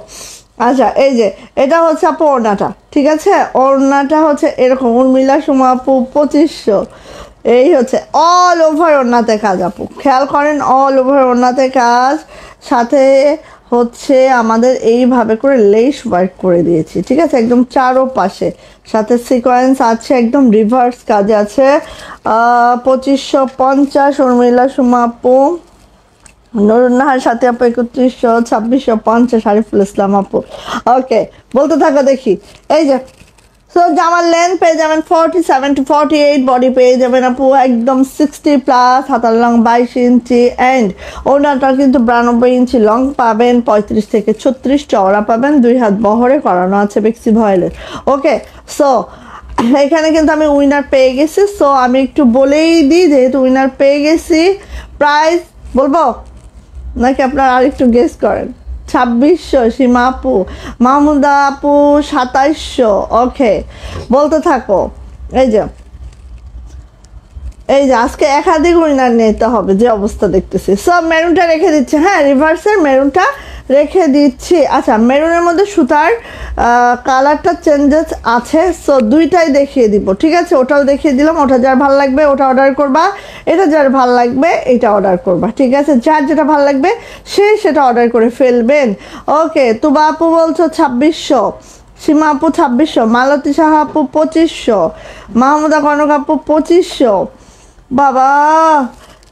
আচ্ছা এই যে এটা হচ্ছে আপু ওড়নাটা, ঠিক আছে? ওড়নাটা হচ্ছে এরকম, উর্মিলা সুমা আপু 2500। এই হচ্ছে অল ওভার ওড়নাতে কাজ আপু, খেয়াল করেন, অল ওভার ওড়নাতে কাজ, সাথে হচ্ছে আমাদের এইভাবে করে লেস ওয়ার্ক করে দিয়েছি, ঠিক আছে, একদম চারো পাশে, সাথে সিকোয়েন্স আছে, একদম রিভার্স কাজ আছে। 2550 উর্মিলা সুমা আপু, নুরুন্নাহার সাথে আপু 3100, 2650 আরিফুল ইসলাম আপু। ওকে বলতে থাকো দেখি। এই যে সো জামার লেন্থ পেয়ে যাবেন 47 to 48, বডি পেয়ে যাবেন আপু একদম 60+, হাতার লং 22 ইঞ্চি, অ্যান্ড ওনাটা কিন্তু 92 ইঞ্চি লং পাবেন, 35 থেকে 36 চওড়া পাবেন, 2 হাত বহরে করানো আছে বেক্সি ভয়েলের। ওকে সো এখানে কিন্তু আমি উইনার পেয়ে গেছি, সো আমি একটু বলেই দিই, যেহেতু উইনার পেয়ে গেছি, প্রাইস বলবো নাকি আপনারা আরেকটু গেস করেন? 2600 সীমা আপু, মাহমুদা আপু 2700। ওকে বলতে থাকো। এই যে আজকে একাধিক উইনার নিতে হবে যে অবস্থা দেখতেছি। সব মেরুনটা রেখে দিচ্ছি, হ্যাঁ রিভার্সের মেরুনটা রেখে দিচ্ছি। আচ্ছা মেরুনের মধ্যে সুতার কালারটা চেঞ্জেস আছে, সো দুইটাই দেখিয়ে দিব, ঠিক আছে? ওটাও দেখিয়ে দিলাম, ওটা যার ভালো লাগবে ওটা অর্ডার করবা, এটা যার ভালো লাগবে এটা অর্ডার করবা, ঠিক আছে? যার যেটা ভালো লাগবে সে সেটা অর্ডার করে ফেলবেন। ওকে তুবা আপু বলছো 2600, সীমা আপু 2600, মালতী সাহা আপু 2500, মাহমুদা কনক আপু 2500। বাবা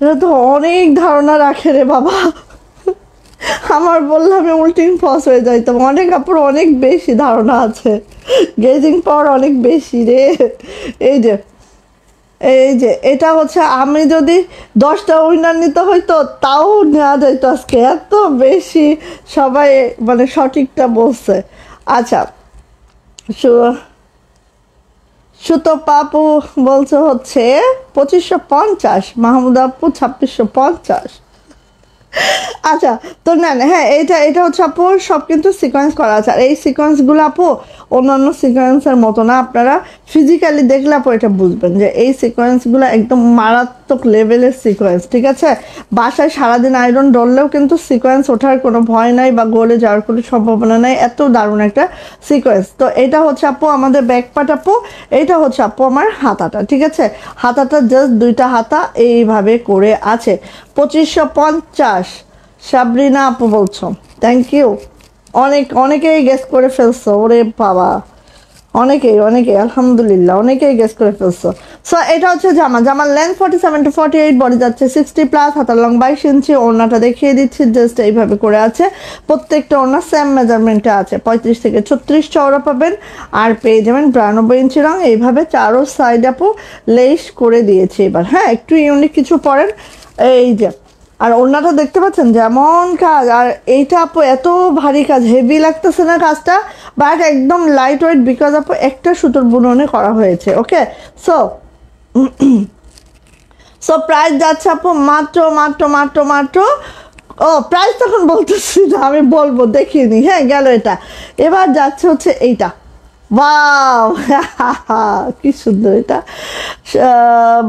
এটা তো অনেক ধারণা রাখে রে বাবা, আমার বললাম উল্টিং ফস হয়ে যাইতাম। অনেক আপুর অনেক বেশি ধারণা আছে, গেজিং পাওয়ার অনেক বেশি রে। এই যে এটা হচ্ছে, আমি যদি 10টা উইনার নিতে হইতো তাও নেওয়া যাইতো আজকে, এত বেশি সবাই মানে সঠিকটা বলছে। আচ্ছা সুতো পাপু বলছে হচ্ছে 2550, মাহমুদ আপু 2650। আচ্ছা তো না হ্যাঁ এটা হচ্ছে আপু সব কিন্তু সিকোয়েন্স করা আছে, আর এই সিকোয়েন্সগুলো আপু অন্যান্য সিকোয়েন্সের মতো না, আপনারা ফিজিক্যালি দেখলে আপু এটা বুঝবেন যে এই সিকোয়েন্সগুলো একদম মারাত্মক লেভেলের সিকোয়েন্স, ঠিক আছে? বাসায় সারাদিন আয়রন ডললেও কিন্তু সিকোয়েন্স ওঠার কোনো ভয় নাই বা গলে যাওয়ার কোনো সম্ভাবনা নাই, এত দারুণ একটা সিকোয়েন্স। তো এটা হচ্ছে আপু আমাদের ব্যাক পার্ট আপু, এইটা হচ্ছে আপু আমার হাতাটা, ঠিক আছে? হাতাটা জাস্ট দুইটা হাতা এইভাবে করে আছে। 2550 সাবরিনা আপু বলছো, থ্যাংক ইউ। অনেকেই গেস করে ফেলছো, ওরে বাবা অনেকেই আলহামদুলিল্লাহ অনেকেই গেস করে ফেলছো। সো এটা হচ্ছে জামার লেন্থ 47 to 48, বডি যাচ্ছে 60+, হাতার লং 22 ইঞ্চি, ওড়নাটা দেখিয়ে দিচ্ছি জাস্ট এইভাবে করে আছে, প্রত্যেকটা ওড়না সেম মেজারমেন্টে আছে, 35 থেকে 36 চওড়া পাবেন, আর পেয়ে যাবেন 92 ইঞ্চি রং। এইভাবে চারো সাইড আপু লেস করে দিয়েছি। এবার হ্যাঁ একটু ইউনিক কিছু পরেন, এই যে আর ওড়নাটা দেখতে পাচ্ছেন যেমন কাজ, আর এইটা আপু এত ভারী কাজ, হেভি লাগতেছে না কাজটা, বাট একদম লাইট ওয়েট, বিকজ আপু একটা সুতোর বুননে করা হয়েছে। ওকে সো প্রাইস যাচ্ছে আপু মাত্র ও প্রাইস তখন বলতেছি না, আমি বলবো দেখিয়ে নি, হ্যাঁ গেল এটা। এবার যাচ্ছে হচ্ছে এইটা, ওয়াও কি সুন্দর এটা,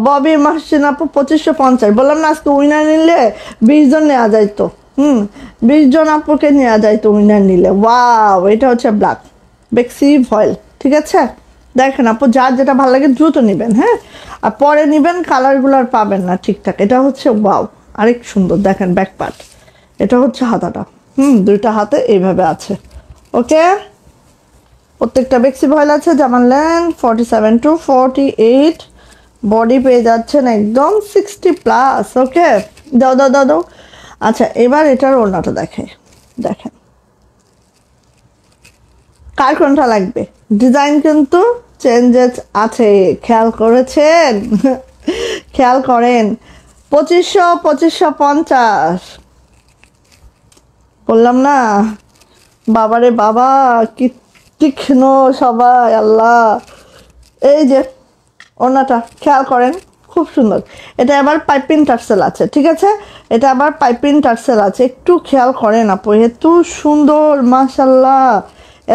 ববি মাহসিন আপু 2550। বললাম না আজকে উইনার নিলে 20 জন নেওয়া যাইতো, 20 জন আপুকে নেওয়া যাইতো উইনার নিলে। ওয়াও এটা হচ্ছে ব্ল্যাক বেক্সি ভয়েল, ঠিক আছে? দেখেন আপু যার যেটা ভালো লাগে দ্রুত নেবেন, হ্যাঁ, আর পরে নেবেন, কালারগুলো আর পাবেন না ঠিকঠাক। এটা হচ্ছে ওয়াও আরেক সুন্দর দেখেন ব্যাক পার্ট। এটা হচ্ছে হাতাটা, দুইটা হাতে এইভাবে আছে। ওকে, প্রত্যেকটা বেক্সি ভয়েল আছে। জামার লেন্থ 47 to 48, বডি পেয়ে যাচ্ছেন একদম 60+। ওকে, দাও দাও দাও দাও। আচ্ছা, এবার এটার ওড়নাটা দেখেন, কার কোনটা লাগবে? ডিজাইন কিন্তু চেঞ্জেস আছে, খেয়াল করেছেন? খেয়াল করেন। 2500, 2550 বললাম না? বাবারে বাবা, কি তীক্ষ্ণ সবাই, আল্লাহ। এই যে ওড়নাটা খেয়াল করেন, খুব সুন্দর। এটা আবার পাইপিং টার্সেল আছে, ঠিক আছে? এটা আবার পাইপিং টার্সেল আছে, একটু খেয়াল করেন আপু। এত সুন্দর, মাশাল্লাহ,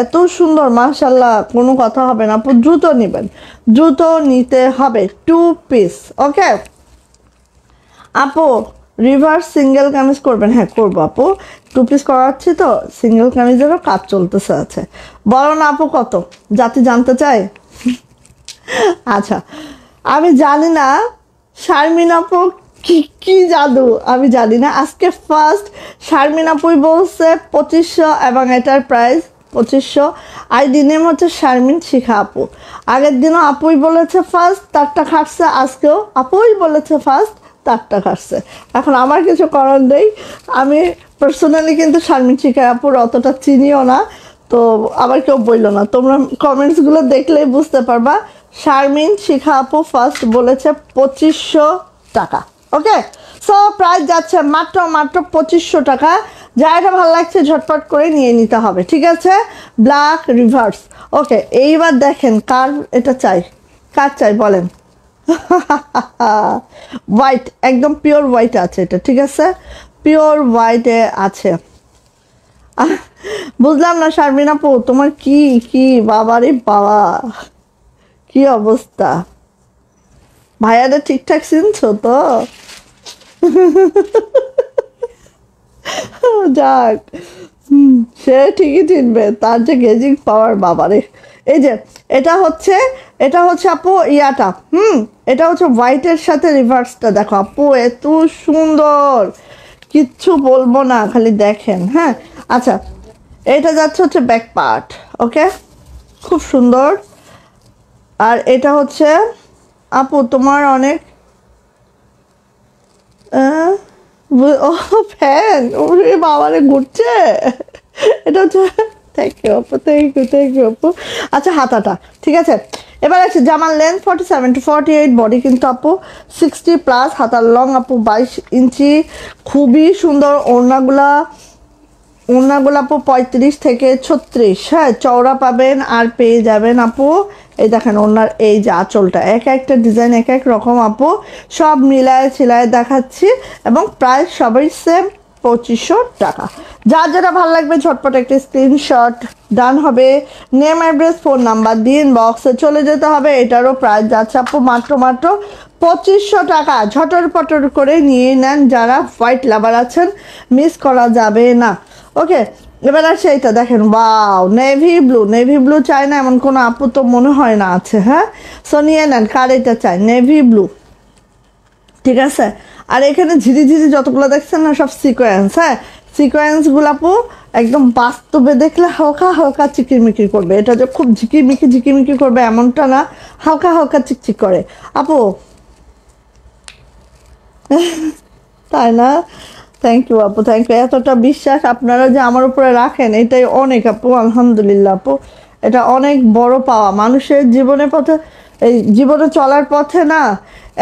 এত সুন্দর, মাশাল্লাহ, কোনো কথা হবে না আপু। দ্রুত নেবেন, দ্রুত নিতে হবে। 2 পিস। ওকে আপু, রিভার্স সিঙ্গেল কামিজ করবেন? হ্যাঁ করবো আপু, 2 পিস করাচ্ছি তো, সিঙ্গেল কামিজেরও কাজ চলতেছে আছে। বলো না আপু কত, জাতি জানতে চাই। আচ্ছা, আমি জানি না শারমিন আপু কি জাদু, আমি জানি না। আজকে ফার্স্ট শারমিন আপুই বলছে 2500 এবং এটার প্রাইস 2500। আইডি নেম হচ্ছে শারমিন শিখা আপু। আগের দিনও আপুই বলেছে ফার্স্ট, তারটা খাটছে। আজকেও আপুই বলেছে ফার্স্ট, তারটা খাটছে। এখন আমার কিছু করার নেই। আমি পার্সোনালি কিন্তু শারমিন শিখা আপুর অতটা চিনিও না, তো আবার কেউ বললো না। তোমরা কমেন্টসগুলো দেখলেই বুঝতে পারবা। শারমিন শিখা আপু ফার্স্ট বলেছে 2500 টাকা। ওকে, সো প্রাইস যাচ্ছে মাত্র 2500 টাকা। যা এটা ভালো লাগছে ঝটপট করে নিয়ে নিতে হবে, ঠিক আছে? Black reverse. ওকে, এইবার দেখেন কার এটা চাই, কার চাই বলেন? হোয়াইট, একদম পিওর হোয়াইট আছে এটা, ঠিক আছে? পিওর হোয়াইটে আছে। বুঝলাম না শারমিন আপু, তোমার কি বাবারে বাবা, কি অবস্থা? ভাইয়াটা ঠিকঠাক চিনছো তো? যাক, সে ঠিকই চিনবে, তার যে গেজিং পাওয়ার, বাবারে। এই যে এটা হচ্ছে আপু ইয়াটা, এটা হচ্ছে হোয়াইটের সাথে রিভার্সটা। দেখো আপু, এত সুন্দর, কিচ্ছু বলবো না, খালি দেখেন। হ্যাঁ, আচ্ছা, এটা যাচ্ছে হচ্ছে ব্যাক পার্ট। ওকে, খুব সুন্দর। আর এটা হচ্ছে আপু তোমার অনেক ও ফ্যান, ওরে বাবারে ঘুরছে। এটা হচ্ছে, থ্যাংক ইউ আপু, থ্যাংক ইউ আপু। আচ্ছা, হাতাটা ঠিক আছে। এবার আছে জামার লেন্থ 47 to 48, বডি কিন্তু আপু 60+, হাতার লং আপু 22 ইঞ্চি। খুবই সুন্দর ওড়নাগুলা আপু 35 থেকে 36। হ্যাঁ, চওড়া পাবেন। আর পেয়ে যাবেন আপু, এই দেখেন ওনার এই যে আঁচলটা, একটা ডিজাইন এক রকম আপু, সব মিলায় ছিলায় দেখাচ্ছি। এবং প্রাইস সবাই সেম, 2500 টাকা। যার যেটা ভালো লাগবে ঝটপট একটা স্ক্রিনশট ডান হবে। নেম, অ্যাড্রেস, ফোন নাম্বার দিয়ে ইনবক্সে চলে যেতে হবে। এটারও প্রাইস যাচ্ছে আপু মাত্র 2500 টাকা। ঝটর পটর করে নিয়ে নেন, যারা হোয়াইট লাভার আছেন, মিস করা যাবে না। ওকে, এবার আসছে এইটা দেখেন, ওয়াও, নেভি ব্লু চাই না এমন কোনো আপু তো মনে হয় না আছে। হ্যাঁ, সো নিয়ে নেন, কার এটা চাই, নেভি ব্লু, ঠিক আছে? আর এখানে ঝিরি যতগুলো দেখছেন না, সব সিকোয়েন্স। হ্যাঁ, সিকোয়েন্সগুলো আপু একদম বাস্তবে দেখলে হালকা চিকিরমিকির করবে। এটা যে খুব ঝিকিমিকি করবে এমনটা না, হালকা চিকচিক করে আপু। তাই না? থ্যাংক ইউ আপু, থ্যাংক ইউ। এতটা বিশ্বাস আপনারা যে আমার উপরে রাখেন, এটাই অনেক আপু, আলহামদুলিল্লাহ আপু। এটা অনেক বড় পাওয়া মানুষের জীবনে চলার পথে না,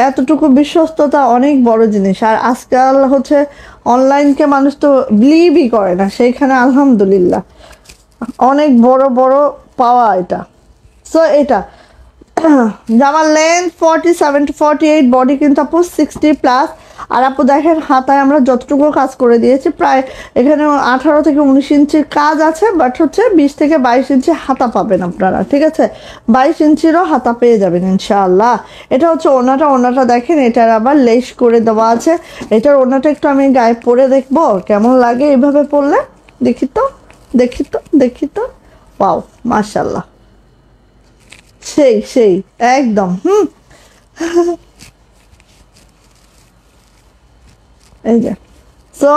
এতটুকু বিশ্বস্ততা অনেক বড় জিনিস। আর আজকাল হচ্ছে অনলাইনকে মানুষ তো বিলিভই করে না, সেইখানে আলহামদুলিল্লাহ অনেক বড় পাওয়া এটা। সো এটা জামার লেন্থ 47 to 48, বডি কিন্তু আপু 60+। আর আপু দেখেন হাতায় আমরা যতটুকু কাজ করে দিয়েছি, প্রায় এখানে 18 থেকে 19 ইঞ্চির কাজ আছে, বাট হচ্ছে 20 থেকে 22 ইঞ্চি হাতা পাবেন আপনারা, ঠিক আছে? 22 ইঞ্চিরও হাতা পেয়ে যাবেন ইনশাআল্লাহ। এটা হচ্ছে ওড়নাটা দেখেন, এটার আবার লেস করে দেওয়া আছে। এটার ওড়নাটা একটু আমি গায়ে পরে দেখবো কেমন লাগে এইভাবে পরলে। দেখি তো, ওয়াও, মাশাআল্লাহ, সেই একদম। এই যে সো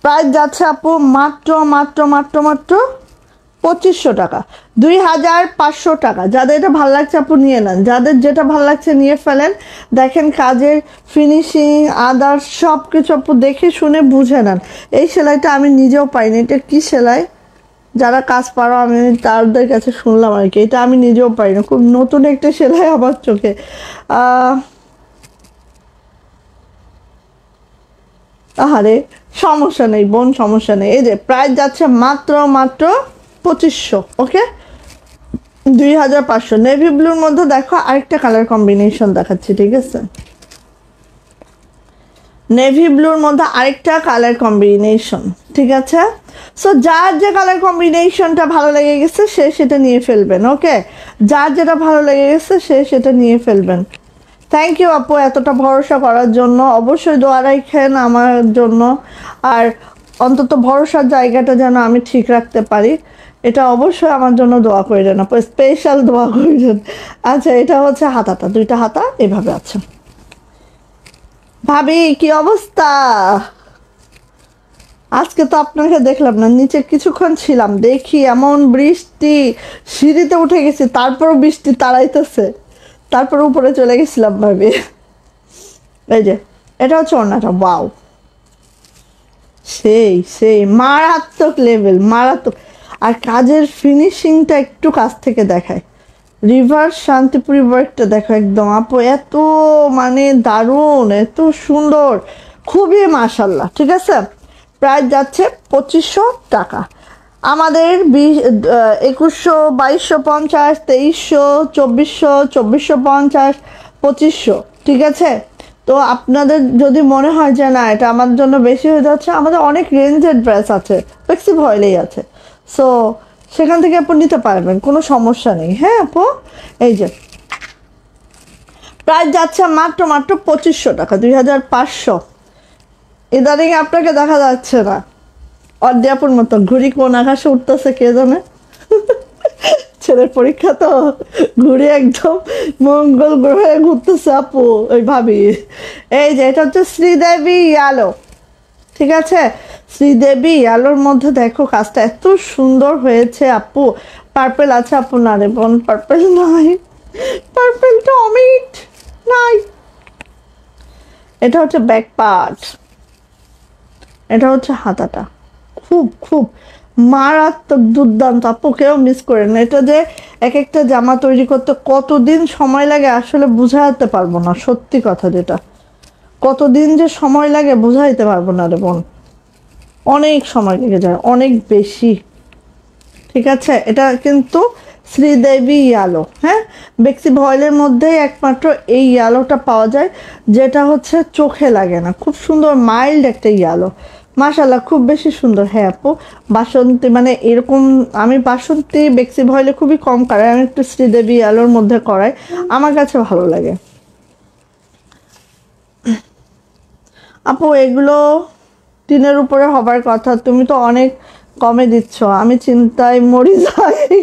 প্রাইস যাচ্ছে আপু মাত্র মাত্র মাত্র মাত্র 2500 টাকা, 2500 টাকা। যাদের এটা ভালো লাগছে আপু নিয়ে নেন, যাদের যেটা ভালো লাগছে নিয়ে ফেলেন। দেখেন কাজের ফিনিশিং আদার্স সব কিছু আপু দেখে শুনে বুঝে নেন। এই সেলাইটা আমি নিজেও পাইনি, এটা কি সেলাই, যারা কাজ পারো আমি তাদের কাছে শুনলাম আর কি, এটা আমি নিজেও পাইনি, খুব নতুন একটা সেলাই আমার চোখে। আহারে সমস্যা নেই বোন, সমস্যা নেই। এই যে প্রাইস যাচ্ছে মাত্র মাত্র 2500, ওকে 2500। নেভি ব্লুর মধ্যে দেখো আরেকটা কালার কম্বিনেশন দেখাচ্ছি, ঠিক আছে, নেভি ব্লুর মধ্যে আরেকটা কালার কম্বিনেশন, ঠিক আছে। সো যার যে কালার কম্বিনেশনটা ভালো লেগে গেছে সে সেটা নিয়ে ফেলবেন, ওকে, যার যেটা ভালো লেগে গেছে সে সেটা নিয়ে ফেলবেন। থ্যাংক ইউ আপু এতটা ভরসা করার জন্য, অবশ্যই দোয়া রাখেন আমার জন্য, আর অন্তত ভরসার জায়গাটা যেন আমি ঠিক রাখতে পারি, এটা অবশ্যই আমার জন্য দোয়া করেন আপু, স্পেশাল দোয়া করেন। আচ্ছা এটা হচ্ছে হাতাটা, দুইটা হাতা এভাবে আছে। ভাবি কি অবস্থা? আজকে তো আপনাকে দেখলাম না, নিচে কিছুক্ষণ ছিলাম, দেখি এমন বৃষ্টি, সিঁড়িতে উঠে গেছি তারপরও বৃষ্টি তাড়াইতেছে, তারপর উপরে চলে গেছিলাম ভাবি। এই যে এটা হচ্ছে ওড়নাটা, ওয়াও সেই সেই মারাত্মক লেভেল, মারাত্মক। আর কাজের ফিনিশিংটা একটু কাছ থেকে দেখায়, রিভার্স শান্তিপুরি ওয়ার্কটা দেখো একদম আপু, এত মানে দারুণ, এত সুন্দর, খুবই মাশাল্লাহ, ঠিক আছে। প্রাইস যাচ্ছে 2500 টাকা। আমাদের 2100, 2250, 2300, 2400, 2450, 2500, ঠিক আছে। তো আপনাদের যদি মনে হয় যে না এটা আমার জন্য বেশি হয়ে যাচ্ছে, আমাদের অনেক রেঞ্জের ড্রেস আছে, বেক্সি ভয়েলেই আছে, সো সেখান থেকে আপনি নিতে পারবেন, কোনো সমস্যা নেই। হ্যাঁ আপু এই যে প্রাইস যাচ্ছে মাত্র মাত্র 2500 টাকা, 2500। ইদানিং আপনাকে দেখা যাচ্ছে না, অর্ধেপুর মতো ঘুড়ি কোন আকাশে উঠতেছে কে জানে। ছেলের পরীক্ষা তো ঘুরে একদম মঙ্গল গ্রহে ঘুরতেছে আপু, ওই ভাবি। এই যে এটা হচ্ছে শ্রীদেবী ইয়ালো, ঠিক আছে, শ্রীদেবী আলোর মধ্যে দেখো কাজটা এত সুন্দর হয়েছে আপু। পার্পেল আছে আপু, না রে বোন পার্পেল নাই, পার্পেলটা অমিট নাই। এটা হচ্ছে ব্যাক পার্ট, এটা হচ্ছে হাতাটা, খুব খুব মারাত্মক দুর্দান্ত আপু, কেউ মিস করেন না। এটা যে এক একটা জামা তৈরি করতে কতদিন সময় লাগে আসলে বুঝাতে পারবো না, সত্যি কথা যেটা, কতদিন যে সময় লাগে বুঝাইতে পারবো না রে বোন, অনেক সময় লেগে যায়, অনেক বেশি, ঠিক আছে। এটা কিন্তু শ্রীদেবী ইয়ালো, হ্যাঁ, বেক্সি ভয়েলের মধ্যেই একমাত্র এই ইয়ালোটা পাওয়া যায়, যেটা হচ্ছে চোখে লাগে না, খুব সুন্দর মাইল্ড একটা ইয়ালো, মাশাল্লাহ খুব বেশি সুন্দর। হ্যাঁ আপু বাসন্তী মানে এরকম, আমি বাসন্তী বেক্সি ভয়েলে খুবই কম করাই, আমি একটু শ্রীদেবী ইয়ালোর মধ্যে করাই, আমার কাছে ভালো লাগে আপু। এগুলো টিনের উপরে হবার কথা, তুমি তো অনেক কমে দিচ্ছ, আমি চিন্তায় মরি যাই।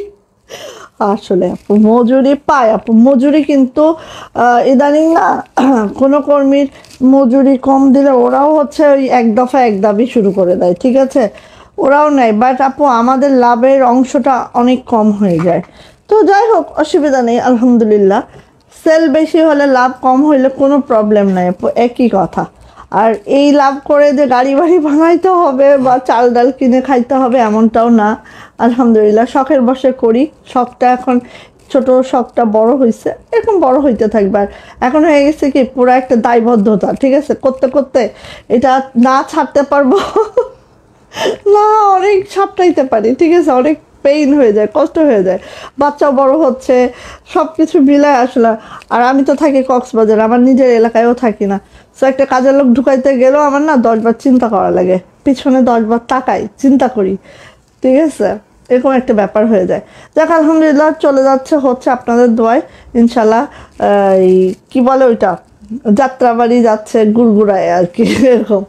আসলে আপু মজুরি পায় আপু, মজুরি কিন্তু ইদানিং না কোনো কর্মীর মজুরি কম দিলে ওরাও হচ্ছে ওই এক দফা এক দাবি শুরু করে দেয়, ঠিক আছে, ওরাও নেয়, বাট আপু আমাদের লাভের অংশটা অনেক কম হয়ে যায়। তো যাই হোক অসুবিধা নেই, আলহামদুলিল্লাহ, সেল বেশি হলে লাভ কম হইলে কোনো প্রবলেম নাই আপু, একই কথা। আর এই লাভ করে যে গাড়ি বাড়ি ভাঙাইতে হবে বা চাল ডাল কিনে খাইতে হবে এমনটাও না, আলহামদুলিল্লাহ শখের বসে করি, শখটা এখন ছোট, শখটা বড় হয়েছে, এরকম বড় হইতে থাকবে। আর এখন হয়ে গেছে কি পুরো একটা দায়বদ্ধতা, ঠিক আছে, করতে করতে এটা না ছাড়তে পারবো না অনেক সাপটাইতে পারি, ঠিক আছে, অনেক পেইন হয়ে যায়, কষ্ট হয়ে যায়, বাচ্চাও বড় হচ্ছে, সব কিছু মিলায় আসলে। আর আমি তো থাকি কক্সবাজার, আমার নিজের এলাকায়ও থাকি না, সো একটা কাজের লোক ঢুকাইতে গেলেও আমার না 10 বার চিন্তা করা লাগে, পিছনে 10 বার তাকাই, চিন্তা করি, ঠিক আছে, এরকম একটা ব্যাপার হয়ে যায়। যাক আলহামদুলিল্লাহ চলে যাচ্ছে, হচ্ছে আপনাদের দোয়ায় ইনশাল্লাহ। এই কি বলে ওইটা, যাত্রাবাড়ি যাচ্ছে গুড়গুড়ায় আর কি, এরকম।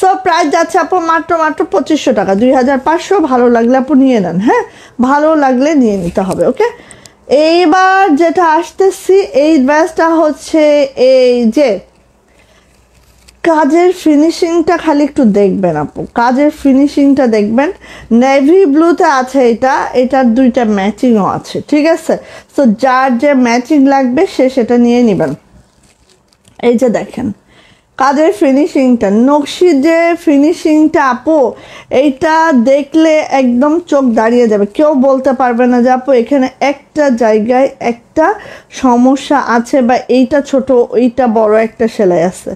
সো প্রাইস যাচ্ছে আপু মাত্র মাত্র 2500 টাকা, 2500। ভালো লাগলে আপু নিয়ে নেন, হ্যাঁ ভালো লাগলে নিয়ে নিতে হবে, ওকে। এইবার যেটা আসতেছি, এই ড্রেসটা হচ্ছে এই যে কাজের ফিনিশিংটা খালি একটু দেখবেন আপু, কাজের ফিনিশিংটা দেখবেন। নেভি ব্লুতে আছে এটা, এটার দুইটা ম্যাচিংও আছে, ঠিক আছে? সো যার যে ম্যাচিং লাগবে সে সেটা নিয়ে নেবেন। এই যে দেখেন কাজের ফিনিশিংটা, নকশির যে ফিনিশিংটা আপু, এইটা দেখলে একদম চোখ দাঁড়িয়ে যাবে। কেউ বলতে পারবে না যে আপু এখানে একটা জায়গায় একটা সমস্যা আছে বা এইটা ছোট ওইটা বড় একটা সেলাই আছে,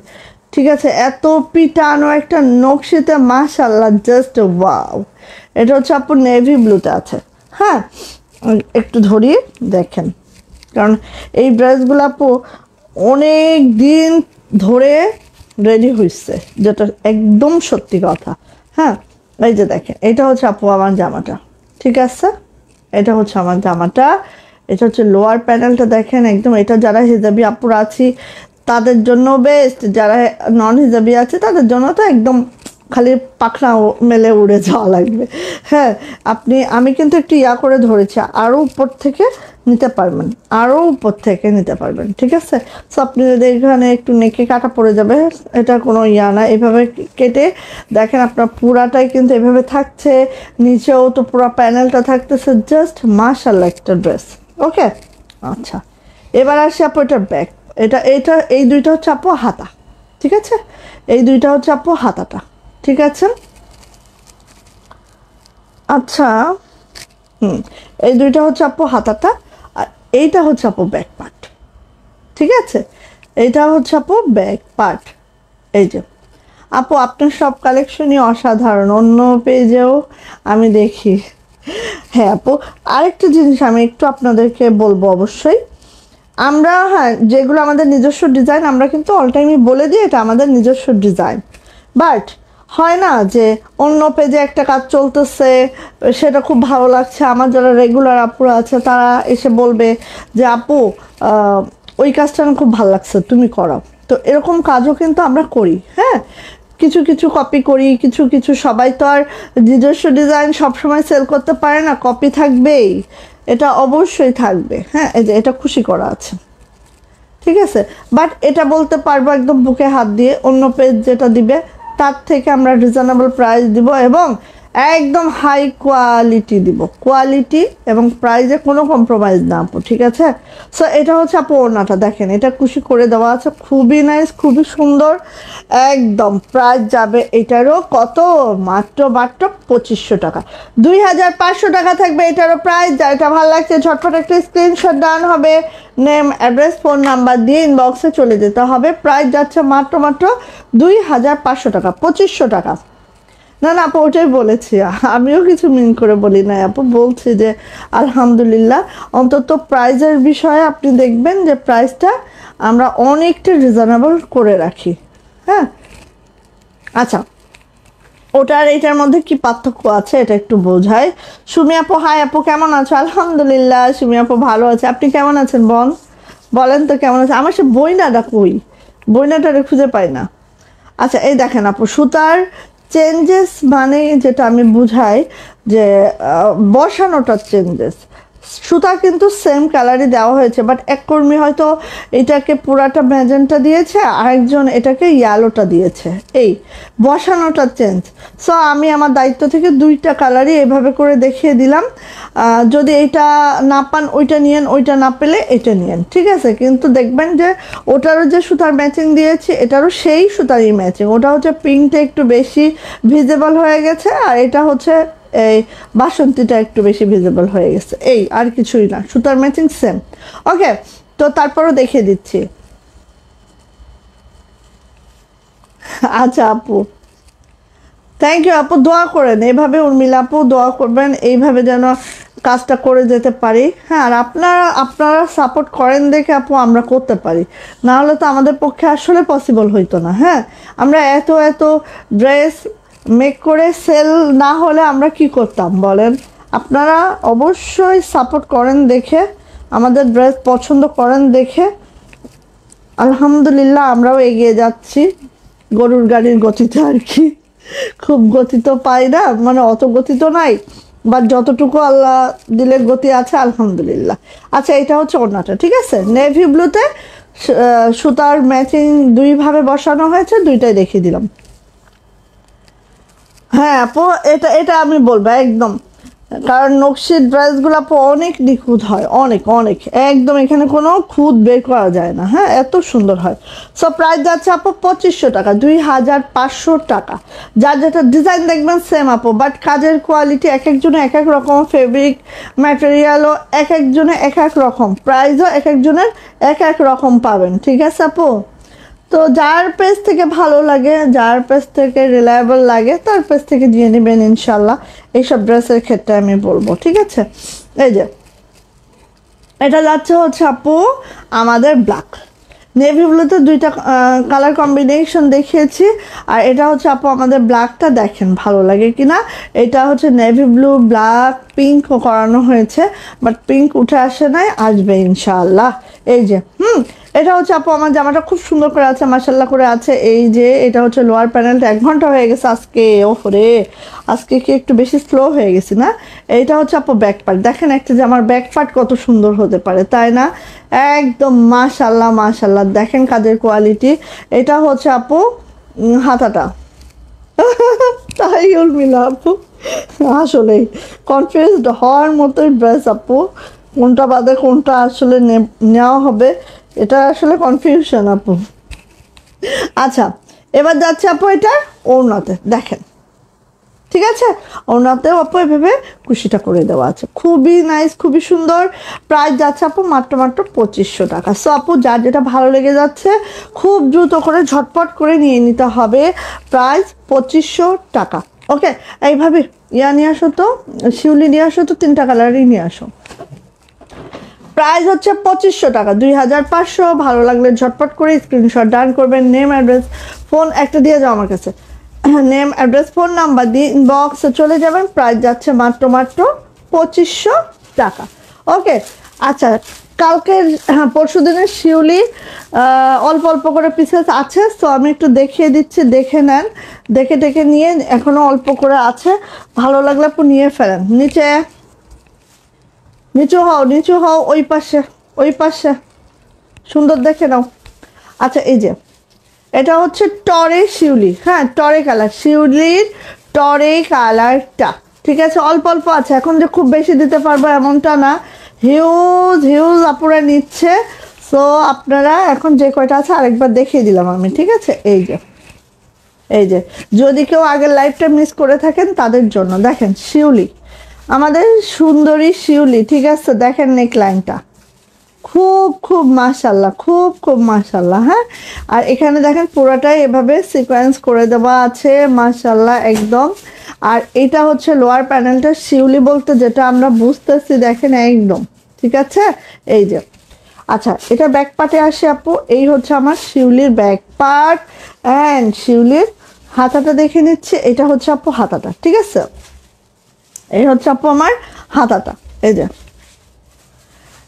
ঠিক আছে? এত পিটানো একটা নকশিতে মাশাআল্লাহ, জাস্ট ওয়াও। এটা হচ্ছে আপু নেভি ব্লুতে আছে। হ্যাঁ, একটু ধরিয়ে দেখেন, কারণ এই ড্রেসগুলো আপু অনেক দিন ধরে রেডি হয়েছে, যেটা একদম সত্যি কথা। হ্যাঁ, এই যে দেখেন এটা হচ্ছে আপু আমার জামাটা, ঠিক আছে? এটা হচ্ছে আমার জামাটা, এটা হচ্ছে লোয়ার প্যানেলটা দেখেন একদম। এটা যারা হিজাবি আপুরা আছি তাদের জন্য বেস্ট, যারা নন হিজাবি আছে তাদের জন্য তো একদম খালি পাখনা মেলে উড়ে যাওয়া লাগবে। হ্যাঁ, আমি কিন্তু একটু করে ধরেছি, আরও উপর থেকে নিতে পারবেন, আরও উপর থেকে নিতে পারবেন, ঠিক আছে? সো আপনি যদি এখানে একটু নেকে কাটা পড়ে যাবে, এটা কোনো না, এভাবে কেটে দেখেন আপনার পুরাটাই কিন্তু এভাবে থাকছে, নিচেও তো পুরো প্যানেলটা থাকতেছে, জাস্ট মাশাআল্লাহ একটা ড্রেস। ওকে, আচ্ছা এবার আসি আপু এটার ব্যাক। এই দুইটা হচ্ছে আপু হাতা, ঠিক আছে? এই দুইটা হচ্ছে আপু হাতাটা, ঠিক আছে? আচ্ছা, এই দুইটা হচ্ছে আপু হাতাটা, আর এইটা হচ্ছে আপু ব্যাক পার্ট, ঠিক আছে? এইটা হচ্ছে আপু ব্যাক পার্ট। এই যে আপু আপনার সব কালেকশনই অসাধারণ, অন্য পেজেও আমি দেখি। হ্যাঁ আপু, আরেকটা জিনিস আমি একটু আপনাদেরকে বলবো অবশ্যই, আমরা হ্যাঁ যেগুলো আমাদের নিজস্ব ডিজাইন আমরা কিন্তু অল টাইমই বলে দিই এটা আমাদের নিজস্ব ডিজাইন, বাট হয় না যে অন্য পেজে একটা কাজ চলতেছে, সেটা খুব ভালো লাগছে, আমার যারা রেগুলার আপুরা আছে তারা এসে বলবে যে আপু ওই কাজটা আমার খুব ভালো লাগছে, তুমি করাও। তো এরকম কাজও কিন্তু আমরা করি। হ্যাঁ, কিছু কিছু কপি করি, কিছু কিছু, সবাই তো আর নিজস্ব ডিজাইন সবসময় সেল করতে পারে না, কপি থাকবেই, এটা অবশ্যই থাকবে। হ্যাঁ, এই যে এটা খুশি করা আছে, ঠিক আছে? বাট এটা বলতে পারবো একদম বুকে হাত দিয়ে অন্য পেজ যেটা দিবে তার থেকে আমরা রিজনেবল প্রাইস দিব এবং একদম হাই কোয়ালিটি দিব, কোয়ালিটি এবং প্রাইসে কোনো কম্প্রোমাইজ না আপু, ঠিক আছে? সো এটা হচ্ছে আপু ওড়নাটা দেখেন, এটা খুশি করে দেওয়া আছে, খুবই নাইস, খুবই সুন্দর একদম। প্রাইস যাবে এটারও কত, মাত্র 2500 টাকা, 2500 টাকা থাকবে এটারও প্রাইস। যার এটা ভালো লাগছে ঝটপট একটা স্ক্রিনশট ডান হবে, নেম অ্যাড্রেস ফোন নাম্বার দিয়ে ইনবক্সে চলে যেতে হবে। প্রাইস যাচ্ছে মাত্র 2500 টাকা, 2500 টাকা। না না আপু ওটাই বলেছি, আমিও কিছু মিন করে বলি না আপু, বলছি যে আলহামদুলিল্লাহ অন্তত প্রাইজের বিষয়ে আপনি দেখবেন যে প্রাইসটা আমরা অনেকটা রিজনেবল করে রাখি। হ্যাঁ, আচ্ছা ওটার এইটার মধ্যে কি পার্থক্য আছে এটা একটু বোঝাই। সুমি আপু হাই আপু, কেমন আছো? আলহামদুলিল্লাহ সুমি আপু ভালো আছে, আপনি কেমন আছেন বলেন তো কেমন আছে? আমার সে বইনাটা কই, বইনাটা খুঁজে পাই না। আচ্ছা এই দেখেন আপু সুতার চেঞ্জেস মানে যেটা আমি বুঝাই যে বসানোটা চেঞ্জেস, সুতা কিন্তু সেম কালারই দেওয়া হয়েছে, বাট এক কর্মী হয়তো এটাকে পুরাটা ম্যাজেন্টা দিয়েছে, আরেকজন এটাকে ইয়েলোটা দিয়েছে, এই বসানোটা চেঞ্জ। সো আমি আমার দায়িত্ব থেকে দুইটা কালারই এভাবে করে দেখিয়ে দিলাম, যদি এইটা না পান ওইটা নিয়েন, ওইটা না পেলে এটা নিয়েন, ঠিক আছে? কিন্তু দেখবেন যে ওটারও যে সুতার ম্যাচিং দিয়েছি এটারও সেই সুতারই ম্যাচিং, ওটা হচ্ছে পিঙ্কটা একটু বেশি ভিজিবল হয়ে গেছে আর এটা হচ্ছে এই বাসন্তীটা একটু বেশি ভিজিবল হয়ে গেছে, এই আর কিছুই না, সুতার ম্যাচিং সেম। ওকে, তো তারপরও দেখিয়ে দিচ্ছি। আচ্ছা আপু থ্যাংক ইউ আপু, দোয়া করেন এইভাবে, উর্মিলা আপু দোয়া করবেন এইভাবে যেন কাজটা করে যেতে পারি। হ্যাঁ, আর আপনারা সাপোর্ট করেন দেখে আপু আমরা করতে পারি, না হলে তো আমাদের পক্ষে আসলে পসিবল হইতো না। হ্যাঁ, আমরা এত ড্রেস মেক করে সেল না হলে আমরা কি করতাম বলেন? আপনারা অবশ্যই সাপোর্ট করেন দেখে, আমাদের ড্রেস পছন্দ করেন দেখে আলহামদুলিল্লাহ আমরাও এগিয়ে যাচ্ছি গরুর গাড়ির গতিতে আর কি, খুব গতি তো পাই না, মানে অত গতি তো নাই, বাট যতটুকু আল্লাহ দিলে গতি আছে আলহামদুলিল্লাহ। আচ্ছা এটা হচ্ছে ওড়নাটা, ঠিক আছে? নেভি ব্লুতে সুতার ম্যাচিং দুইভাবে বসানো হয়েছে, দুইটাই দেখিয়ে দিলাম। হ্যাঁ আপু, এটা এটা আমি বলবো একদম, কারণ নকশির ড্রেসগুলো আপু অনেক নিখুঁত হয়, অনেক অনেক একদম, এখানে কোনো খুঁত বের করা যায় না। হ্যাঁ, এত সুন্দর হয়। সো প্রাইস যাচ্ছে আপু 2500 টাকা, 2500 টাকা। যার যেটা ডিজাইন দেখবেন সেম আপু, বাট কাজের কোয়ালিটি এক একজনে এক এক রকম, ফেব্রিক ম্যাটেরিয়ালও এক একজনে এক এক রকম, প্রাইসও এক একজনের এক এক রকম পাবেন। ঠিক আছে আপু? তো যার পেজ থেকে ভালো লাগে, যার পেজ থেকে রিলায়েবল লাগে, তার পেজ থেকে দিয়ে নেবেন ইনশাল্লাহ, এইসব ড্রেসের ক্ষেত্রে আমি বলবো। ঠিক আছে, এই যে এটা যাচ্ছে হচ্ছে আপু আমাদের ব্ল্যাক, নেভি ব্লুতে দুইটা কালার কম্বিনেশন দেখিয়েছি, আর এটা হচ্ছে আপু আমাদের ব্ল্যাকটা, দেখেন ভালো লাগে কিনা। এটা হচ্ছে নেভি ব্লু, ব্ল্যাক, পিঙ্ক করানো হয়েছে, বাট পিঙ্ক উঠে আসে নাই, আসবে ইনশাআল্লাহ। এই যে এটা হচ্ছে আপু আমার জামাটা খুব সুন্দর করে আছে, মাশাল্লাহ করে আছে। এই যে এটা হচ্ছে লোয়ার প্যানেলটা, 1 ঘন্টা হয়ে গেছে আজকে, ওরে আজকে কি একটু বেশি স্লো হয়ে গেছি না। এইটা হচ্ছে আপু ব্যাক পার্ট, দেখেন একটা জামার ব্যাক পার্ট কত সুন্দর হতে পারে, তাই না? একদম মাশাল্লাহ মাশাল্লাহ, দেখেন কাজের কোয়ালিটি। এটা হচ্ছে আপু হাতাটা তাই মিলা আপু, আসলেই কনফিউজড হওয়ার মতোই ড্রেস আপু, কোনটা বাদে কোনটা আসলে নেওয়া হবে, এটা আসলে কনফিউশন আপু। আচ্ছা, এবার যাচ্ছে আপু এটা ওড়নাতে, দেখেন ঠিক আছে, ওড়নাতেও আপু এভাবে কুশিটা করে দেওয়া আছে, খুবই নাইস, খুবই সুন্দর। প্রাইস যাচ্ছে আপু মাত্র 2500 টাকা। সো আপু যার যেটা ভালো লেগে যাচ্ছে খুব দ্রুত করে ঝটপট করে নিয়ে নিতে হবে, প্রাইস 2500 টাকা। ওকে, এইভাবে নিয়ে আসো তো, শিউলি নিয়ে আসো তো, 3টা কালারই নিয়ে আসো। প্রাইস হচ্ছে 2500 টাকা, 2500। ভালো লাগলে ঝটপট করে স্ক্রিনশট ডান করবেন, নেম অ্যাড্রেস ফোন একটা দিয়ে যাও আমার কাছে, নেম অ্যাড্রেস ফোন নাম্বার দিয়ে ইনবক্সে চলে যাবেন। প্রাইস যাচ্ছে মাত্র 2500 টাকা। ওকে, আচ্ছা কালকের পরশু দিনের শিউলি অল্প অল্প করে পিসেস আছে, তো আমি একটু দেখিয়ে দিচ্ছি, দেখে নেন, দেখে টেকে নিয়ে, এখনও অল্প করে আছে, ভালো লাগলে আপু নিয়ে ফেলেন। নিচু হও, ওই পাশে সুন্দর দেখে নাও। আচ্ছা, এই যে এটা হচ্ছে টরে শিউলি, হ্যাঁ টরে কালার, শিউলির টরে কালারটা, ঠিক আছে, অল্প অল্প আছে, এখন যে খুব বেশি দিতে পারবো এমনটা না, হিউজ হিউজ আপুরা নিচ্ছে। সো আপনারা এখন যে কয়টা আছে আরেকবার দেখিয়ে দিলাম আমি, ঠিক আছে। এই যে যদি কেউ আগের লাইভটা মিস করে থাকেন তাদের জন্য, দেখেন শিউলি, আমাদের সুন্দরী শিউলি, ঠিক আছে, দেখেন নেকলাইনটা খুব খুব মাশাল্লাহ, খুব মাশাল্লাহ। হ্যাঁ, আর এখানে দেখেন পুরোটাই এভাবে সিকোয়েন্স করে দেওয়া আছে, মাশাল্লাহ একদম। আর এটা হচ্ছে লোয়ার প্যানেলটা, শিউলি বলতে যেটা আমরা বুঝতেছি, দেখেন একদম ঠিক আছে। এই যে আচ্ছা, এটা ব্যাক পার্টে আসে আপু, এই হচ্ছে আমার শিউলির ব্যাক পার্ট, অ্যান্ড শিউলির হাতাটা দেখে নিচ্ছে, এটা হচ্ছে আপু হাতাটা, ঠিক আছে, এই হচ্ছে আপু আমার হাতাটা। এই যে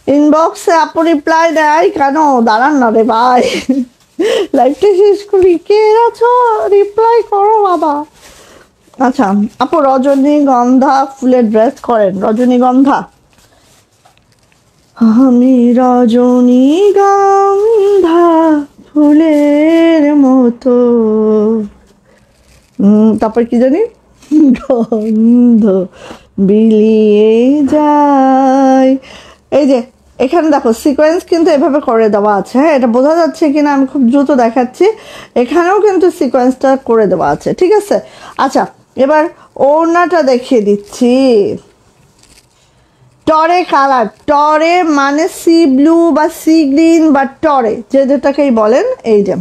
ইনবক্সে আপু রিপ্লাই দেয় কেন, দাঁড়ান না রে ভাই, লাইভটা শেষ করি, কে আছো রিপ্লাই করো বাবা। আচ্ছা আপু রজনীগন্ধা ফুলের ড্রেস করেন, রজনীগন্ধা, আমি রজনীগন্ধা ফুলের মতো, তারপর কি জানি, গন্ধ বিলিয়ে যায়। এই যে এখানে দেখো সিকোয়েন্স কিন্তু এভাবে করে দেওয়া আছে, হ্যাঁ এটা বোঝা যাচ্ছে কিনা আমি খুব দ্রুত দেখাচ্ছি, এখানেও কিন্তু সিকোয়েন্সটা করে দেওয়া আছে, ঠিক আছে। আচ্ছা এবার ওড়নাটা দেখিয়ে দিচ্ছি, টরে কালার, টরে মানে সি ব্লু বা সি গ্রিন বা টরে, যে যেটাকেই বলেন। এই যে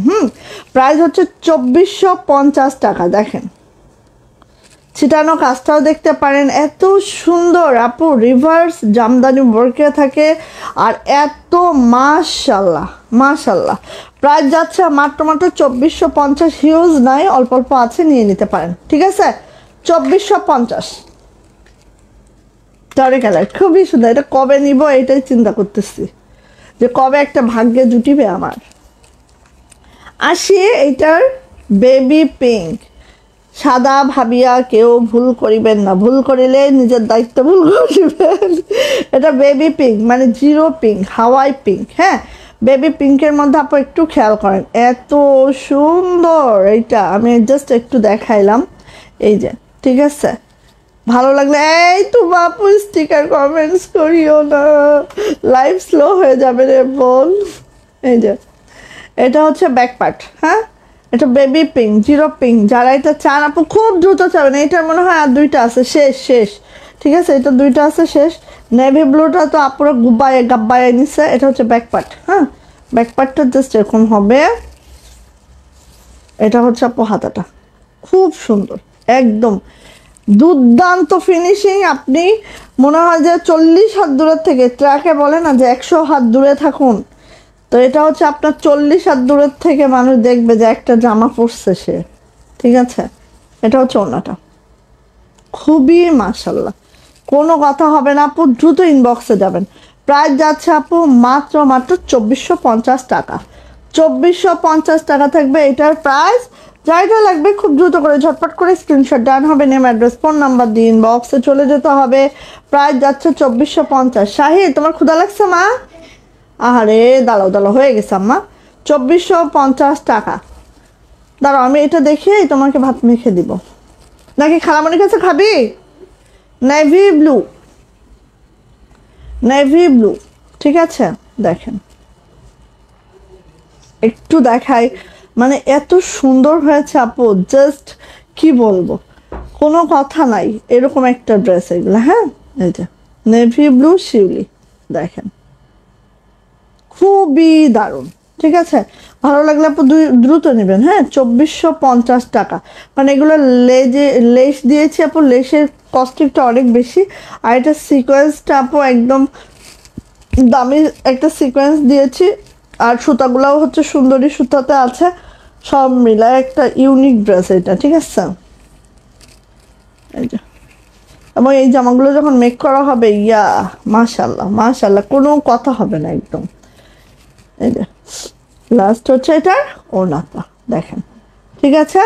প্রাইস হচ্ছে 2450 টাকা। দেখেন ছিটানো কাজটাও দেখতে পারেন, এত সুন্দর আপু, রিভার্স জামদানি ওয়ার্কে থাকে, আর এত মাশাল্লাহ মাশাল্লাহ। প্রাইস যাচ্ছে মাত্র 2450, হিউজ নাই, অল্প অল্প আছে, নিয়ে নিতে পারেন, ঠিক আছে। 2450 টরে কালার, খুবই সুন্দর। এটা কবে নিব এটাই চিন্তা করতেছি, যে কবে একটা ভাগ্যে জুটিবে আমার। আসি এইটার বেবি পিঙ্ক, সাদা ভাবিয়া কেউ ভুল করিবেন না, ভুল করিলে নিজের দায়িত্ব ভুল করিবেন। এটা বেবি পিঙ্ক মানে জিরো পিঙ্ক, হাওয়াই পিঙ্ক, হ্যাঁ বেবি পিঙ্কের মধ্যে আপু একটু খেয়াল করেন, এত সুন্দর। এইটা আমি জাস্ট একটু দেখাইলাম, এই যে, ঠিক আছে। ভালো লাগলে এই তো বাপু স্টিকার কমেন্টস করিও না, লাইভ স্লো হয়ে যাবে রে বল। এই যে এটা হচ্ছে ব্যাক পার্ট, হ্যাঁ, এটা বেবি পিঙ্ক, জিরো পিঙ্ক। যারা এটা চান আপু খুব দ্রুত চাবেন, এইটার মনে হয় আর দুইটা আছে, শেষ শেষ, ঠিক আছে, এটা দুইটা আছে শেষ। নেভি ব্লুটা তো আপুরা গাব্বায় নিচ্ছে। এটা হচ্ছে ব্যাক পার্ট, হ্যাঁ, ব্যাক পার্টটা জাস্ট এরকম হবে। এটা হচ্ছে আপু হাতাটা, খুব সুন্দর, একদম দুর্দান্ত ফিনিশিং। আপনি মনে হয় যে 40 হাত দূরের থেকে, ট্রাকে বলে না যে 100 হাত দূরে থাকুন, তো এটা হচ্ছে আপনার 40 হাত দূরের থেকে মানুষ দেখবে যে একটা জামা পরছে সে, ঠিক আছে। এটা হচ্ছে ওড়নাটা, খুবই মাশাল্লাহ, কোনো কথা হবে না আপু, দ্রুত ইনবক্সে যাবেন। প্রাইস যাচ্ছে আপু মাত্র 2450 টাকা, 2450 টাকা থাকবে এটার প্রাইস। যাইটা লাগবে খুব দ্রুত করে ঝটপট করে স্ক্রিনশট ডান হবে, নেম অ্যাড্রেস ফোন নাম্বার দিয়ে ইনবক্সে চলে যেতে হবে। প্রাইস যাচ্ছে 2450। শাহি তোমার ক্ষুধা লাগছে মা? আহারে দাঁড়াও হয়ে গেছে আম্মা, 2450 টাকা। দাঁড়াও আমি এটা দেখেই তোমাকে ভাত মেখে দিব, নাকি খালামণির কাছে খাবি? নেভি ব্লু, নেভি ব্লু, ঠিক আছে। দেখেন একটু দেখাই, মানে এত সুন্দর হয়েছে আপু, জাস্ট কি বলবো, কোনো কথা নাই, এরকম একটা ড্রেস এগুলো, হ্যাঁ। এই যে নেভি ব্লু শিউলি, দেখেন খুবই দারুণ, ঠিক আছে। ভালো লাগলে আপু দ্রুত নেবেন, হ্যাঁ। 2450 টাকা, মানে এগুলো লেস দিয়েছি আপু, লেসের কস্টিংটা অনেক বেশি। আর এটা সিকোয়েন্সটা আপু একদম দামি একটা সিকোয়েন্স দিয়েছি, আর সুতাগুলোও হচ্ছে সুন্দরী সুতাতে আছে, সব মিলায় একটা ইউনিক ড্রেস এটা, ঠিক আছে। এই যে, এবং এই জামাগুলো যখন মেক করা হবে, ইয়া মাশাল্লাহ মাশাল্লাহ, কোনো কথা হবে না একদম। এই যে লাস্ট হচ্ছে এটার ওড়নাটা, দেখেন, ঠিক আছে।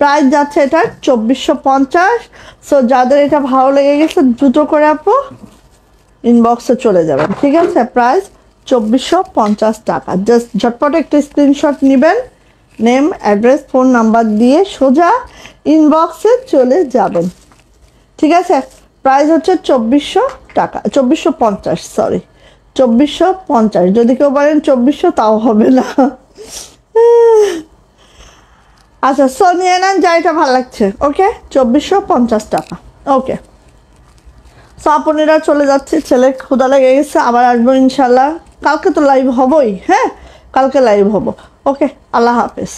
প্রাইস যাচ্ছে এটার 2450। সো যাদের এটা ভালো লেগে গেছে দ্রুত করে আপু ইনবক্সে চলে যাবেন, ঠিক আছে। প্রাইস 2450 টাকা, জাস্ট ঝটপট একটা স্ক্রিনশট নেবেন, নেম অ্যাড্রেস ফোন নাম্বার দিয়ে সোজা ইনবক্সে চলে যাবেন, ঠিক আছে। প্রাইস হচ্ছে 2400 টাকা, 2450, সরি 2450। যদি কেউ বলেন 2400 তাও হবে না। আচ্ছা সো নিয়ে নেন, যা এটা ভালো লাগছে, ওকে, 2450 টাকা, ওকে। সো আপনেরা চলে যাচ্ছে, ছেলে ক্ষুধা লেগে গেছে, আবার আসবো ইনশাল্লাহ, কালকে তো লাইভ হবই, হ্যাঁ, কালকে লাইভ হবো, ওকে, আল্লাহ হাফেজ।